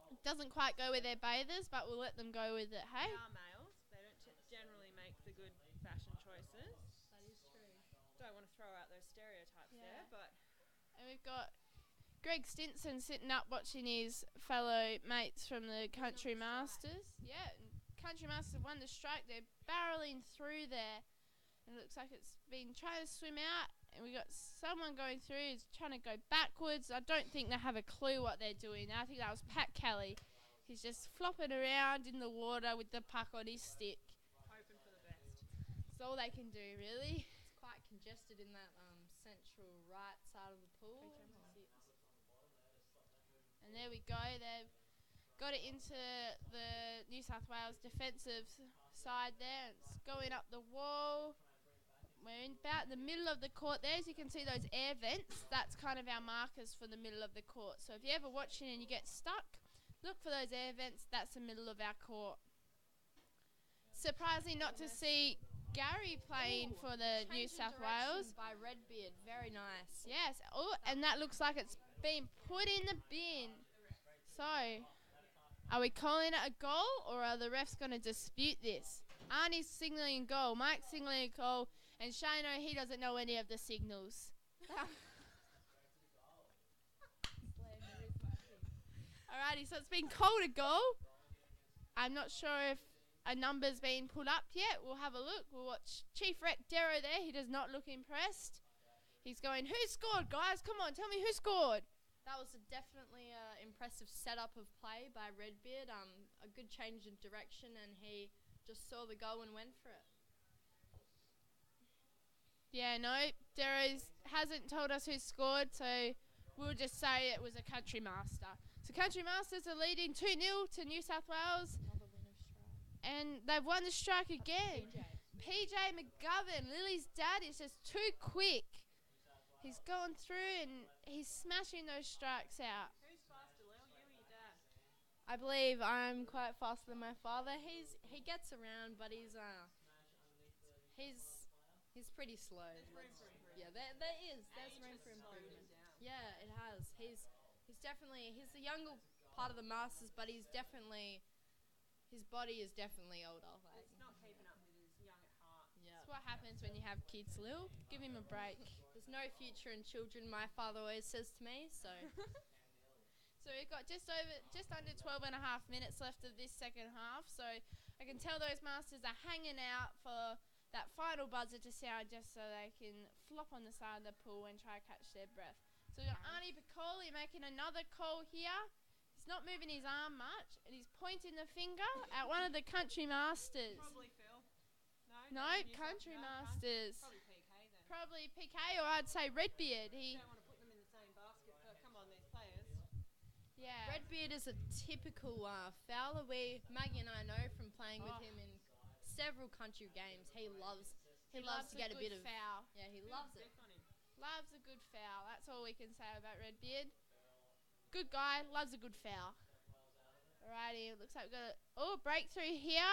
it doesn't quite go with their bathers, but we'll let them go with it, hey?
They are males. They don't generally make the good fashion choices.
That is true.
Don't want to throw out those stereotypes there, but
And we've got Greg Stinson sitting up watching his fellow mates from the Country Masters. Yeah, and Country Masters have won the strike. They're barreling through there. And it looks like it's been trying to swim out. And we got someone going through who's trying to go backwards. I don't think they have a clue what they're doing. I think that was Pat Kelly. He's just flopping around in the water with the puck on his stick.
hoping for the best.
That's all they can do, really.
It's quite congested in that central right side of the pool.
And there we go. They've got it into the New South Wales defensive side there. It's going up the wall. We're in about the middle of the court there. As you can see those air vents, that's kind of our markers for the middle of the court. So if you're ever watching and you get stuck, look for those air vents. That's the middle of our court. Surprising not to see Gary playing for the New
Change of
South
direction
Wales.
by Redbeard. Very nice.
Yes. Oh, and that looks like it's been put in the bin. So, are we calling it a goal or are the refs going to dispute this? Arnie's signalling goal, Mike's signalling a goal, and Shano, he doesn't know any of the signals. Alrighty, so it's been called a goal. I'm not sure if a number's been put up yet. We'll have a look. We'll watch Chief Rec Darrow there. He does not look impressed. He's going, who scored, guys? Come on, tell me who scored.
That was definitely an impressive setup of play by Redbeard. A good change of direction, and he just saw the goal and went for it.
Yeah, no, Darrow hasn't told us who scored, so we'll just say it was a Country Master. So Country Masters are leading 2-0 to New South Wales,
Another winner's strike.
and they've won the strike again.
PJ.
PJ McGovern, Lily's dad, is just too quick. He's going through and he's smashing those strikes out.
Who's faster, Lil? You or your dad?
I believe I'm quite faster than my father. He gets around, but he's pretty slow. Yeah, there is. There's room for improvement. Yeah, it has. he's the younger part of the Masters, but his body is definitely older. Like,
It's not keeping up with his young at heart.
yeah.
That's what happens when you have kids, Lil. Give him a break.
There's no future in children, my father always says to me, so
So we've got just under 12 and a half minutes left of this second half. So I can tell those Masters are hanging out for that final buzzer to sound just so they can flop on the side of the pool and try to catch their breath. So we've got Arnie Piccoli making another call here. He's not moving his arm much, and he's pointing the finger at one of the Country Masters.
Probably Phil.
No,
New South-
Country
no,
Masters.
Probably PK then.
Probably PK, or I'd say Redbeard. He,
Don't want to put them in the same basket, but come on, these players.
yeah.
Redbeard is a typical fowler. Maggie and I know from playing with
Oh.
him in several country games. He loves to get a
good
bit of
foul.
yeah. He loves it.
Stick on him.
Loves a good foul. That's all we can say about Redbeard. Good guy, loves a good foul. Alrighty, looks like we've got a breakthrough here.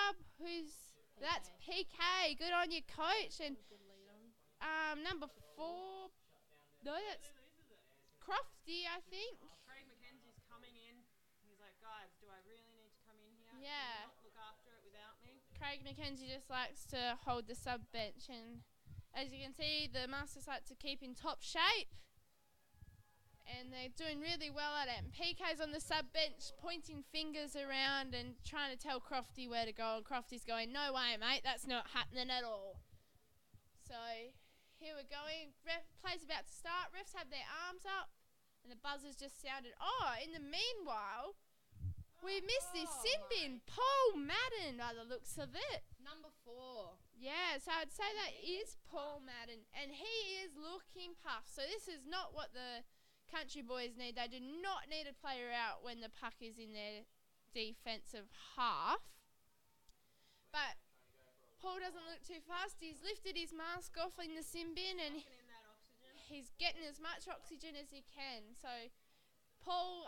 That's PK. Good on you, coach. And
Good lead on.
number 4. No, that's Crofty, I think.
Craig McKenzie's coming in. He's like, guys, do I really need to come in here? Can you
Yeah.
not look after it without me?
Craig McKenzie just likes to hold the sub bench, and as you can see, the Masters like to keep in top shape, and they're doing really well at it. And PK's on the sub bench, pointing fingers around and trying to tell Crofty where to go, and Crofty's going, "No way, mate, that's not happening at all." So here we're going. Play's about to start. Refs have their arms up, and the buzzer's just sounded. Oh, in the meanwhile, we missed this sin bin. Paul Madden, by the looks of it.
Number 4.
Yeah, so I'd say that is Paul Madden, and he is looking puffed. So this is not what the Country boys need. They do not need a player out when the puck is in their defensive half. But Paul doesn't look too fast. He's lifted his mask off in the sin bin, and
Taking in that oxygen.
he's getting as much oxygen as he can. So Paul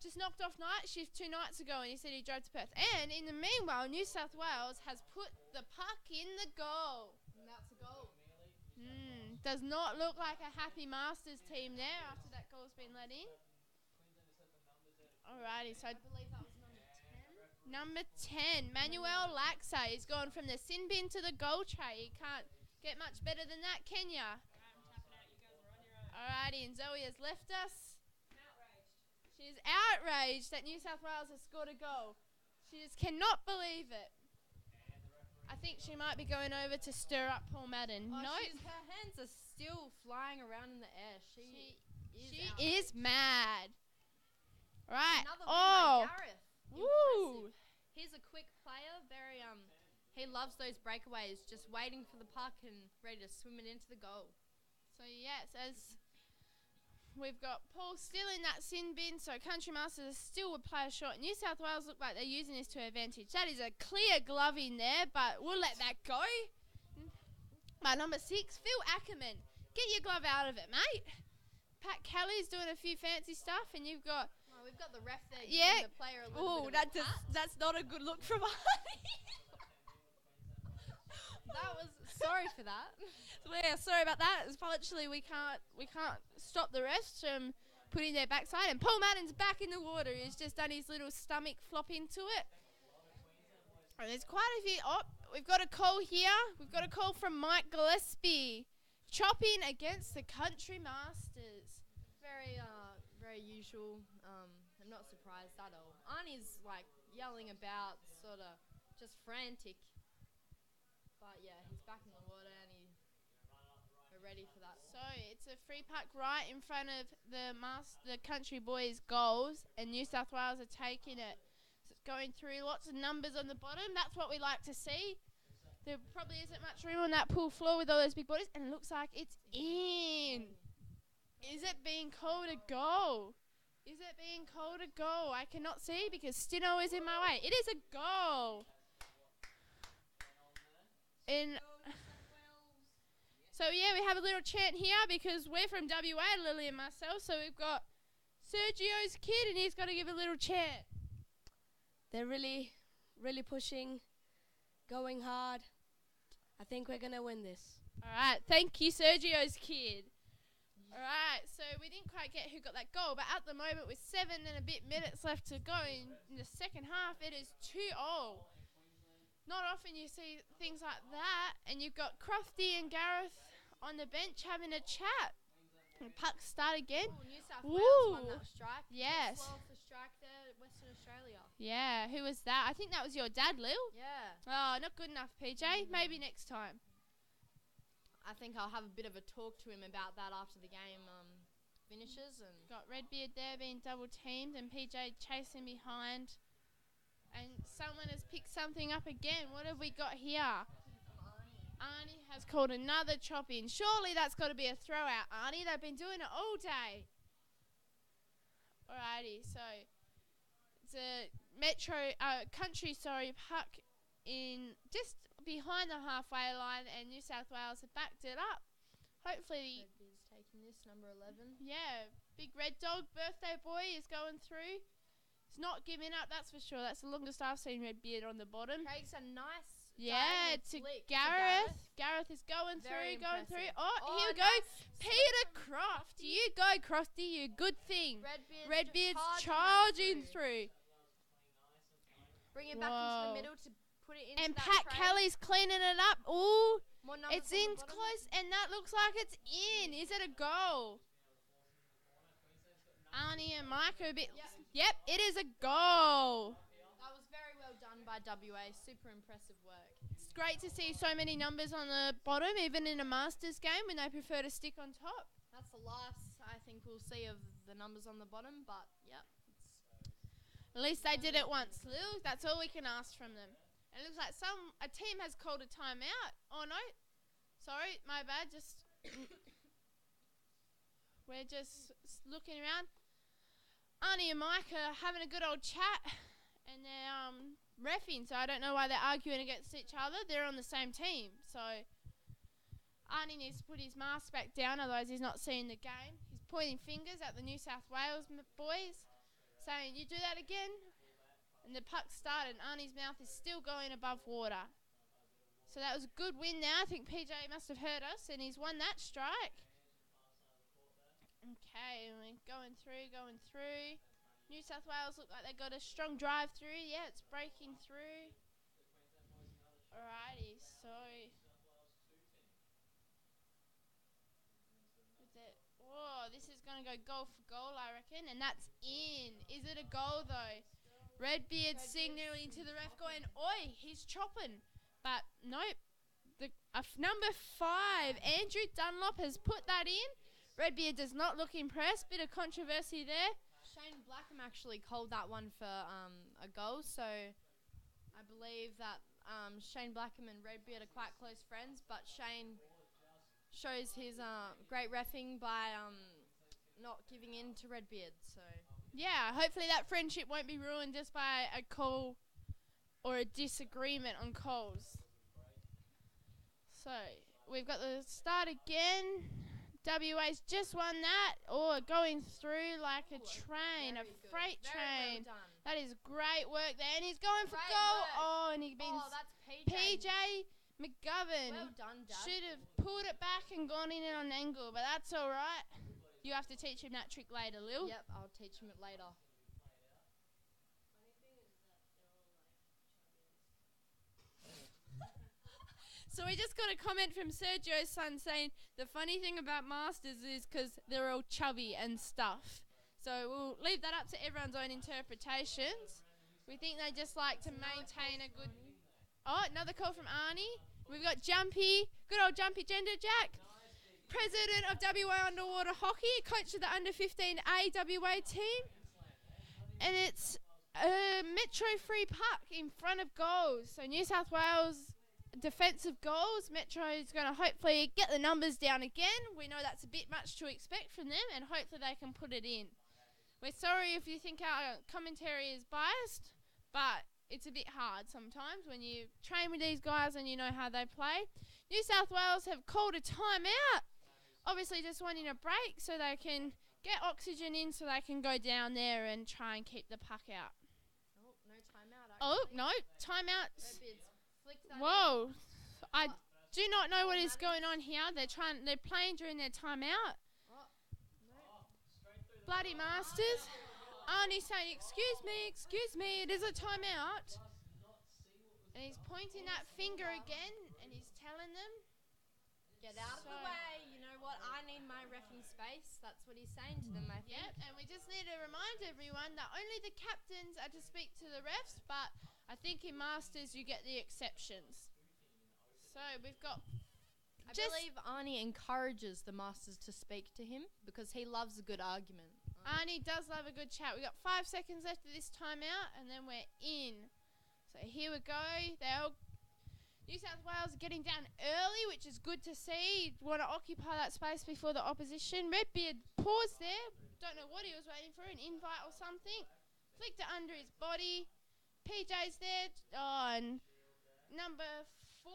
just knocked off night shift 2 nights ago, and he said he drove to Perth. And in the meanwhile, New South Wales has put the puck in the goal.
And that's a goal.
Does not look like a happy Masters team there after that goal's been let in. Alrighty, so
I believe that was number 10.
number 10, Manuel Laxa. He's gone from the sin bin to the goal tray. You can't get much better than that, can ya?
I'm tapping out. You guys are on your own.
Alrighty, and Zoe has left us.
I'm outraged.
She's outraged that New South Wales has scored a goal. She just cannot believe it. I think she might be going over to stir up Paul Madden.
Oh,
No,
her hands are still flying around in the air. She
she is mad. Right.
Another
Oh.
win by Gareth.
Woo.
He's a quick player. Very he loves those breakaways, just waiting for the puck and ready to swim it into the goal.
So yes, as we've got Paul still in that sin bin, so Country Masters still would play a shot. New South Wales look like they're using this to advantage. That is a clear glove in there, but we'll let that go. My number 6, Phil Ackerman. Get your glove out of it, mate. Pat Kelly's doing a few fancy stuff, and you've got
Oh, we've got the ref there
Yeah.
giving the player a little
ooh,
bit of a pat.
that's not a good look from Arnie.
That was sorry for that.
So yeah, sorry about that. Unfortunately, we can't stop the refs from putting their backside. And Paul Madden's back in the water. He's just done his little stomach flop into it. And there's quite a few. Oh, we've got a call here. We've got a call from Mike Gillespie, chopping against the Country Masters.
Very usual. I'm not surprised at all. Arnie's like yelling about, sort of just frantic. But yeah, he's back in the water and we're ready for that.
So it's a free puck right in front of the Country Boys' goals, and New South Wales are taking it. So it's going through lots of numbers on the bottom. That's what we like to see. There probably isn't much room on that pool floor with all those big bodies, and it looks like it's in. Is it being called a goal? Is it being called a goal? I cannot see because Stino is in my way. It is a goal. So yeah, we have a little chant here because we're from WA, Lily and myself. So we've got Sergio's kid, and he's got to give a little chant.
They're really, really pushing, going hard. I think we're going to win this.
All right, thank you, Sergio's kid. Alright, so we didn't quite get who got that goal, but at the moment with 7 and a bit minutes left to go in the second half, it is 2-0. Not often you see things like that, and you've got Crofty and Gareth on the bench having a chat. And puck start again.
Ooh, New South
Woo.
Wales won that strike.
Yes.
Well for strike there, Western Australia.
Yeah, who was that? I think that was your dad, Lil.
Yeah.
Oh, not good enough, PJ. Maybe next time.
I think I'll have a bit of a talk to him about that after the game finishes. And
Got Redbeard there being double teamed and PJ chasing behind. And someone has picked something up again. What have we got here? Arnie has called another chop in. Surely that's got to be a throw out, Arnie. They've been doing it all day. Alrighty, so it's a country puck in just behind the halfway line, and New South Wales have backed it up. Hopefully,
Redbeard's taking this, number 11.
yeah, big red dog birthday boy is going through. He's not giving up, that's for sure. That's the longest I've seen Redbeard on the bottom.
Craig's a nice
Yeah,
diagonal
to
flick
Gareth. Gareth is going
Very
through.
impressive.
Oh, here we go.
nice.
Peter Croft. You go, Crofty. You good thing.
Redbeard's
Redbeard's charging through.
Bring it back into
Whoa.
the middle to put it into
And
that
Pat
tray.
Kelly's cleaning it up. Ooh,
More numbers
it's
on the
in
bottom.
close, and that looks like it's in. Is it a goal? Arnie and Mike are a bit... Yep, it is a goal.
That was very well done by WA. Super impressive work.
It's great to see so many numbers on the bottom, even in a Masters game when they prefer to stick on top.
That's the last I think we'll see of the numbers on the bottom, but yep.
At least they did it once, Lil. That's all we can ask from them. And it looks like a team has called a timeout. Oh no, sorry, my bad. We're just looking around. Arnie and Mike are having a good old chat, and they're reffing. So I don't know why they're arguing against each other. They're on the same team. So Arnie needs to put his mask back down, otherwise he's not seeing the game. He's pointing fingers at the New South Wales boys, saying, "You do that again." And the puck started, and Arnie's mouth is still going above water. So that was a good win there. I think PJ must have heard us, and he's won that strike. Okay, we're going through. New South Wales look like they got a strong drive through. Yeah, it's breaking through. Alrighty, so... Whoa, this is going to go goal for goal, I reckon, and that's in. Is it a goal, though? Redbeard signalling to the ref going, oi, he's chopping. But nope. Number 5, Andrew Dunlop has put that in. Redbeard does not look impressed. Bit of controversy there.
Shane Blackham actually called that one for a goal, so I believe that Shane Blackham and Redbeard are quite close friends, but Shane shows his great reffing by not giving in to Redbeard. So
Yeah, hopefully that friendship won't be ruined just by a call or a disagreement on calls. So we've got the start again. WA's just won that, or going through like a train, a freight train.
Well done.
That is great work there, and he's going for
Great
goal.
work.
Oh, and he's been
That's PJ.
PJ McGovern.
Well done, Dad.
Should have pulled it back and gone in on an angle, but that's all right. You have to teach him that trick later, Lil.
Yep, I'll teach him it later.
So we just got a comment from Sergio's son saying the funny thing about Masters is because they're all chubby and stuff. So we'll leave that up to everyone's own interpretations. We think they just like to maintain a good... Oh, another call from Arnie. We've got Jumpy, good old Jumpy Gender Jack, president of WA Underwater Hockey, coach of the under-15 AWA team. And it's a Metro-free puck in front of goals. So New South Wales... defensive goals. Metro is going to hopefully get the numbers down again. We know that's a bit much to expect from them, and hopefully they can put it in. We're sorry if you think our commentary is biased, but it's a bit hard sometimes when you train with these guys and you know how they play. New South Wales have called a timeout. Obviously just wanting a break so they can get oxygen in so they can go down there and try and keep the puck out.
Oh, no timeout.
Oh,
Actually.
no, timeouts.
Redbeard's flicked that in.
Whoa, I do not know what is going on here. They're playing during their timeout.
Oh,
bloody Masters. Arnie's saying, excuse me, it is a timeout. And he's pointing that finger again, and he's telling them,
Get out of the way. You know what? I need my reffing space. That's what he's saying to them, I think.
yep, and we just need to remind everyone that only the captains are to speak to the refs, but I think in Masters you get the exceptions. So we've got
I believe Arnie encourages the Masters to speak to him because he loves a good argument.
Arnie does love a good chat. We've got 5 seconds left of this timeout, and then we're in. So here we go. New South Wales are getting down early, which is good to see. Want to occupy that space before the opposition. Redbeard paused there. Don't know what he was waiting for, an invite or something. Flicked it under his body. PJ's there. Oh, and number 4,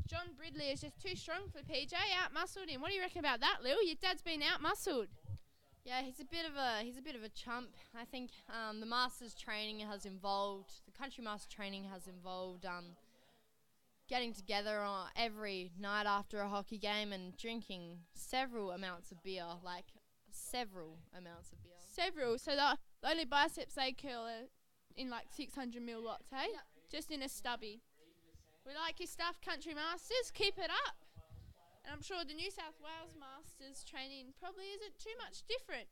John Bridley is just too strong for PJ. Out-muscled him. What do you reckon about that, Lil? Your dad's been out-muscled.
Yeah, he's a bit of a chump. I think the Masters training has involved, the Country Master training has involved getting together every night after a hockey game and drinking several amounts of beer, several amounts of beer.
Several. So the only biceps they curl are in 600ml lots, hey?
Yep.
Just in a stubby. We like your stuff, Country Masters. Keep it up. And I'm sure the New South Wales Masters training probably isn't too much different.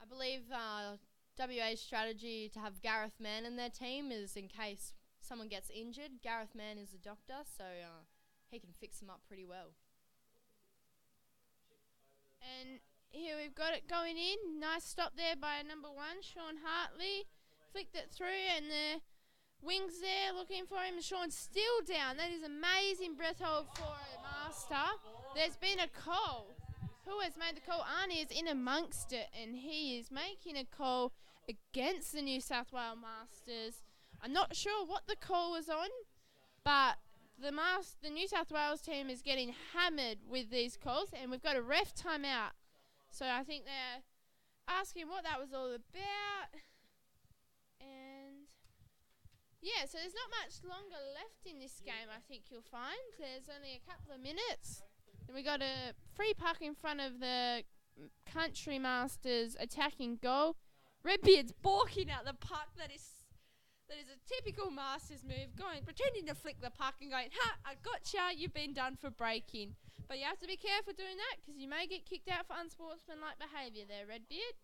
I believe WA's strategy to have Gareth Mann in their team is in case someone gets injured. Gareth Mann is a doctor, so he can fix them up pretty well.
And here we've got it going in. Nice stop there by number 1, Sean Hartley. Flicked it through, and the wings there looking for him. Sean's still down. That is amazing breath hold for a master. There's been a call. Who has made the call? Arnie is in amongst it, and he is making a call against the New South Wales Masters. I'm not sure what the call was on, but the New South Wales team is getting hammered with these calls, and we've got a ref timeout. So I think they're asking what that was all about. And yeah, so there's not much longer left in this game, I think you'll find. There's only a couple of minutes. And we got a free puck in front of the Country Masters attacking goal. Redbeard's balking out the puck. That is a typical Masters move, pretending to flick the puck and going, ha, I gotcha, you've been done for breaking. But you have to be careful doing that because you may get kicked out for unsportsmanlike behaviour there, Redbeard.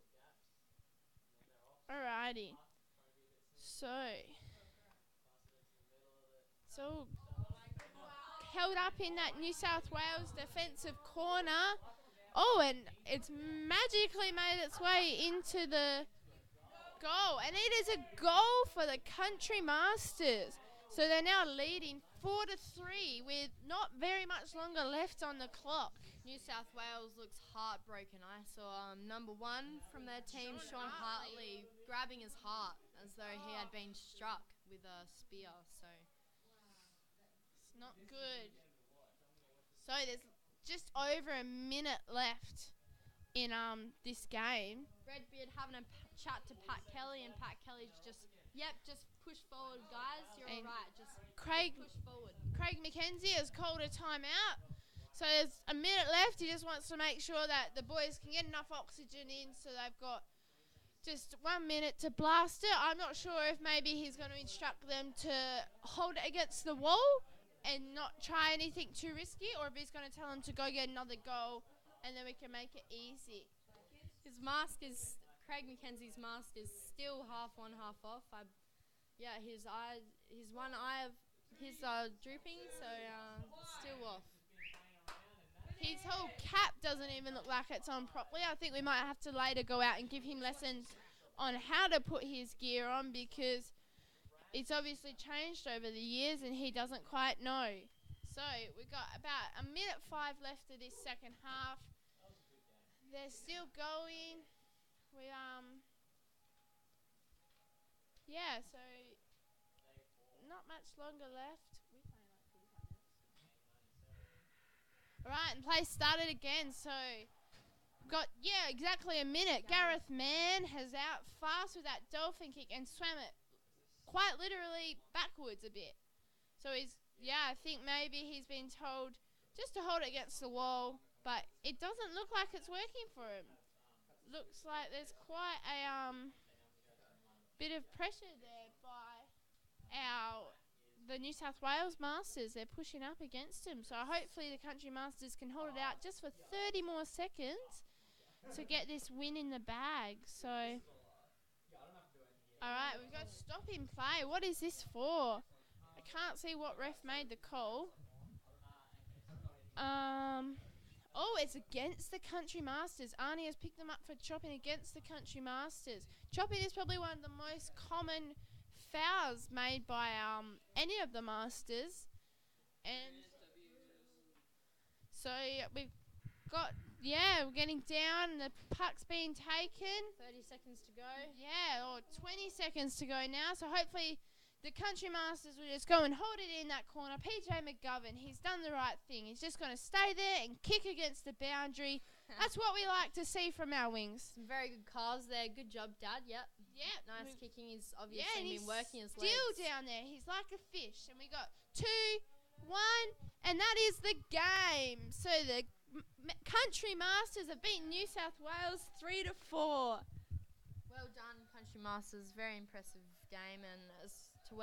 Alrighty. So held up in that New South Wales defensive corner. Oh, and it's magically made its way into the goal. And it is a goal for the Country Masters. So they're now leading 4-3 with not very much longer left on the clock.
New South Wales looks heartbroken. I saw number 1 from their team, Sean Hartley, grabbing his heart as though he had been struck with a spear. So
it's not good. So there's just over a minute left in this game.
Redbeard having a chat to Pat Kelly, and Pat Kelly's just push forward, guys. You're all right. Just push forward.
Craig McKenzie has called a timeout. So there's a minute left. He just wants to make sure that the boys can get enough oxygen in, so they've got just 1 minute to blast it. I'm not sure if maybe he's going to instruct them to hold it against the wall and not try anything too risky, or if he's going to tell them to go get another goal and then we can make it easy.
Craig McKenzie's mask is still half on, half off. His one eye drooping, so still off.
His whole cap doesn't even look like it's on properly. I think we might have to later go out and give him lessons on how to put his gear on, because it's obviously changed over the years and he doesn't quite know. So we've got about a minute 5 left of this second half. They're still going. So not much longer left. Alright, and play started again. So got exactly a minute. Gareth Mann has out fast with that dolphin kick and swam it quite literally backwards a bit. So I think maybe he's been told just to hold it against the wall, but it doesn't look like it's working for him. looks like there's quite a bit of pressure there by the New South Wales Masters. They're pushing up against them, so hopefully the Country Masters can hold it out just for 30 more seconds to get this win in the bag. So, alright, we've got stop in play. What is this for? I can't see what ref made the call. Oh, it's against the Country Masters. Arnie has picked them up for chopping against the Country Masters. Chopping is probably one of the most common fouls made by any of the Masters. And so we've got, we're getting down. The puck's being taken.
30 seconds to go.
Yeah, or 20 seconds to go now. So hopefully the Country Masters will just go and hold it in that corner. PJ McGovern, he's done the right thing. He's just going to stay there and kick against the boundary. That's what we like to see from our wings.
Some very good calls there. Good job, Dad. Yep.
Yeah.
Nice kicking. He's
And
obviously
he's
been working his legs.
still down there. He's like a fish. And we got 2, 1, and that is the game. So the Country Masters have beaten New South Wales 3-4.
Well done, Country Masters. Very impressive game, and to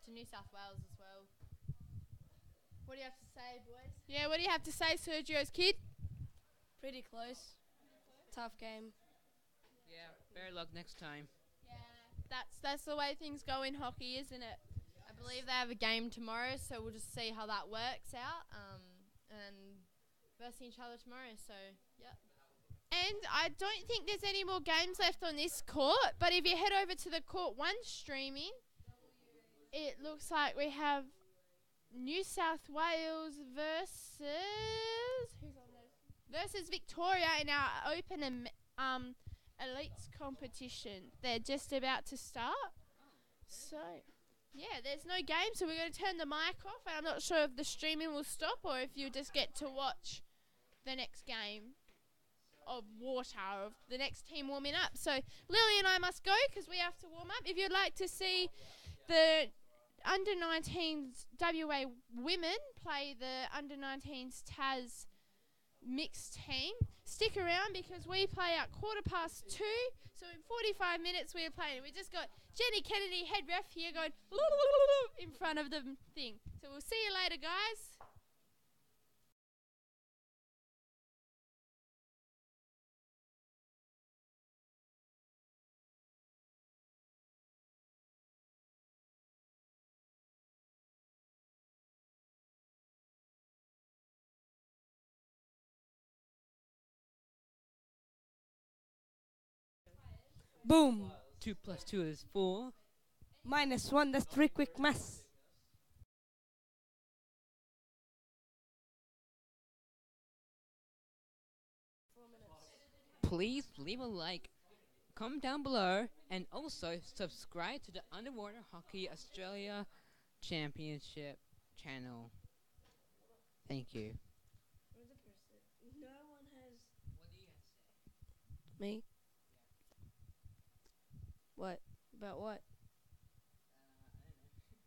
New South Wales as well. What do you have to say, boys?
Yeah, what do you have to say, Sergio's kid?
Pretty close. Tough game.
Yeah, better luck next time.
Yeah, that's the way things go in hockey, isn't it?
I believe they have a game tomorrow, so we'll just see how that works out. And versing each other tomorrow. So, yep.
And I don't think there's any more games left on this court, but if you head over to the Court 1 streaming, it looks like we have New South Wales versus Victoria in our Open Elites competition. They're just about to start. So, yeah, there's no game, so we're going to turn the mic off, and I'm not sure if the streaming will stop or if you just get to watch the next game of the next team warming up. So Lily and I must go because we have to warm up. If you'd like to see the under-19s WA women play the under-19s Tas mixed team, stick around because we play at 2:15. So in 45 minutes we're playing. We just got Jenny Kennedy, head ref, here going in front of the thing. So we'll see you later, guys.
Boom.
2 + 2 is 4.
-1, that's 3 quick maths.
Please leave a like, comment down below, and also subscribe to the Underwater Hockey Australia Championship channel. Thank you.
No one has. Me? What? About what?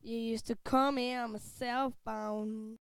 You used to call me on my cell phone.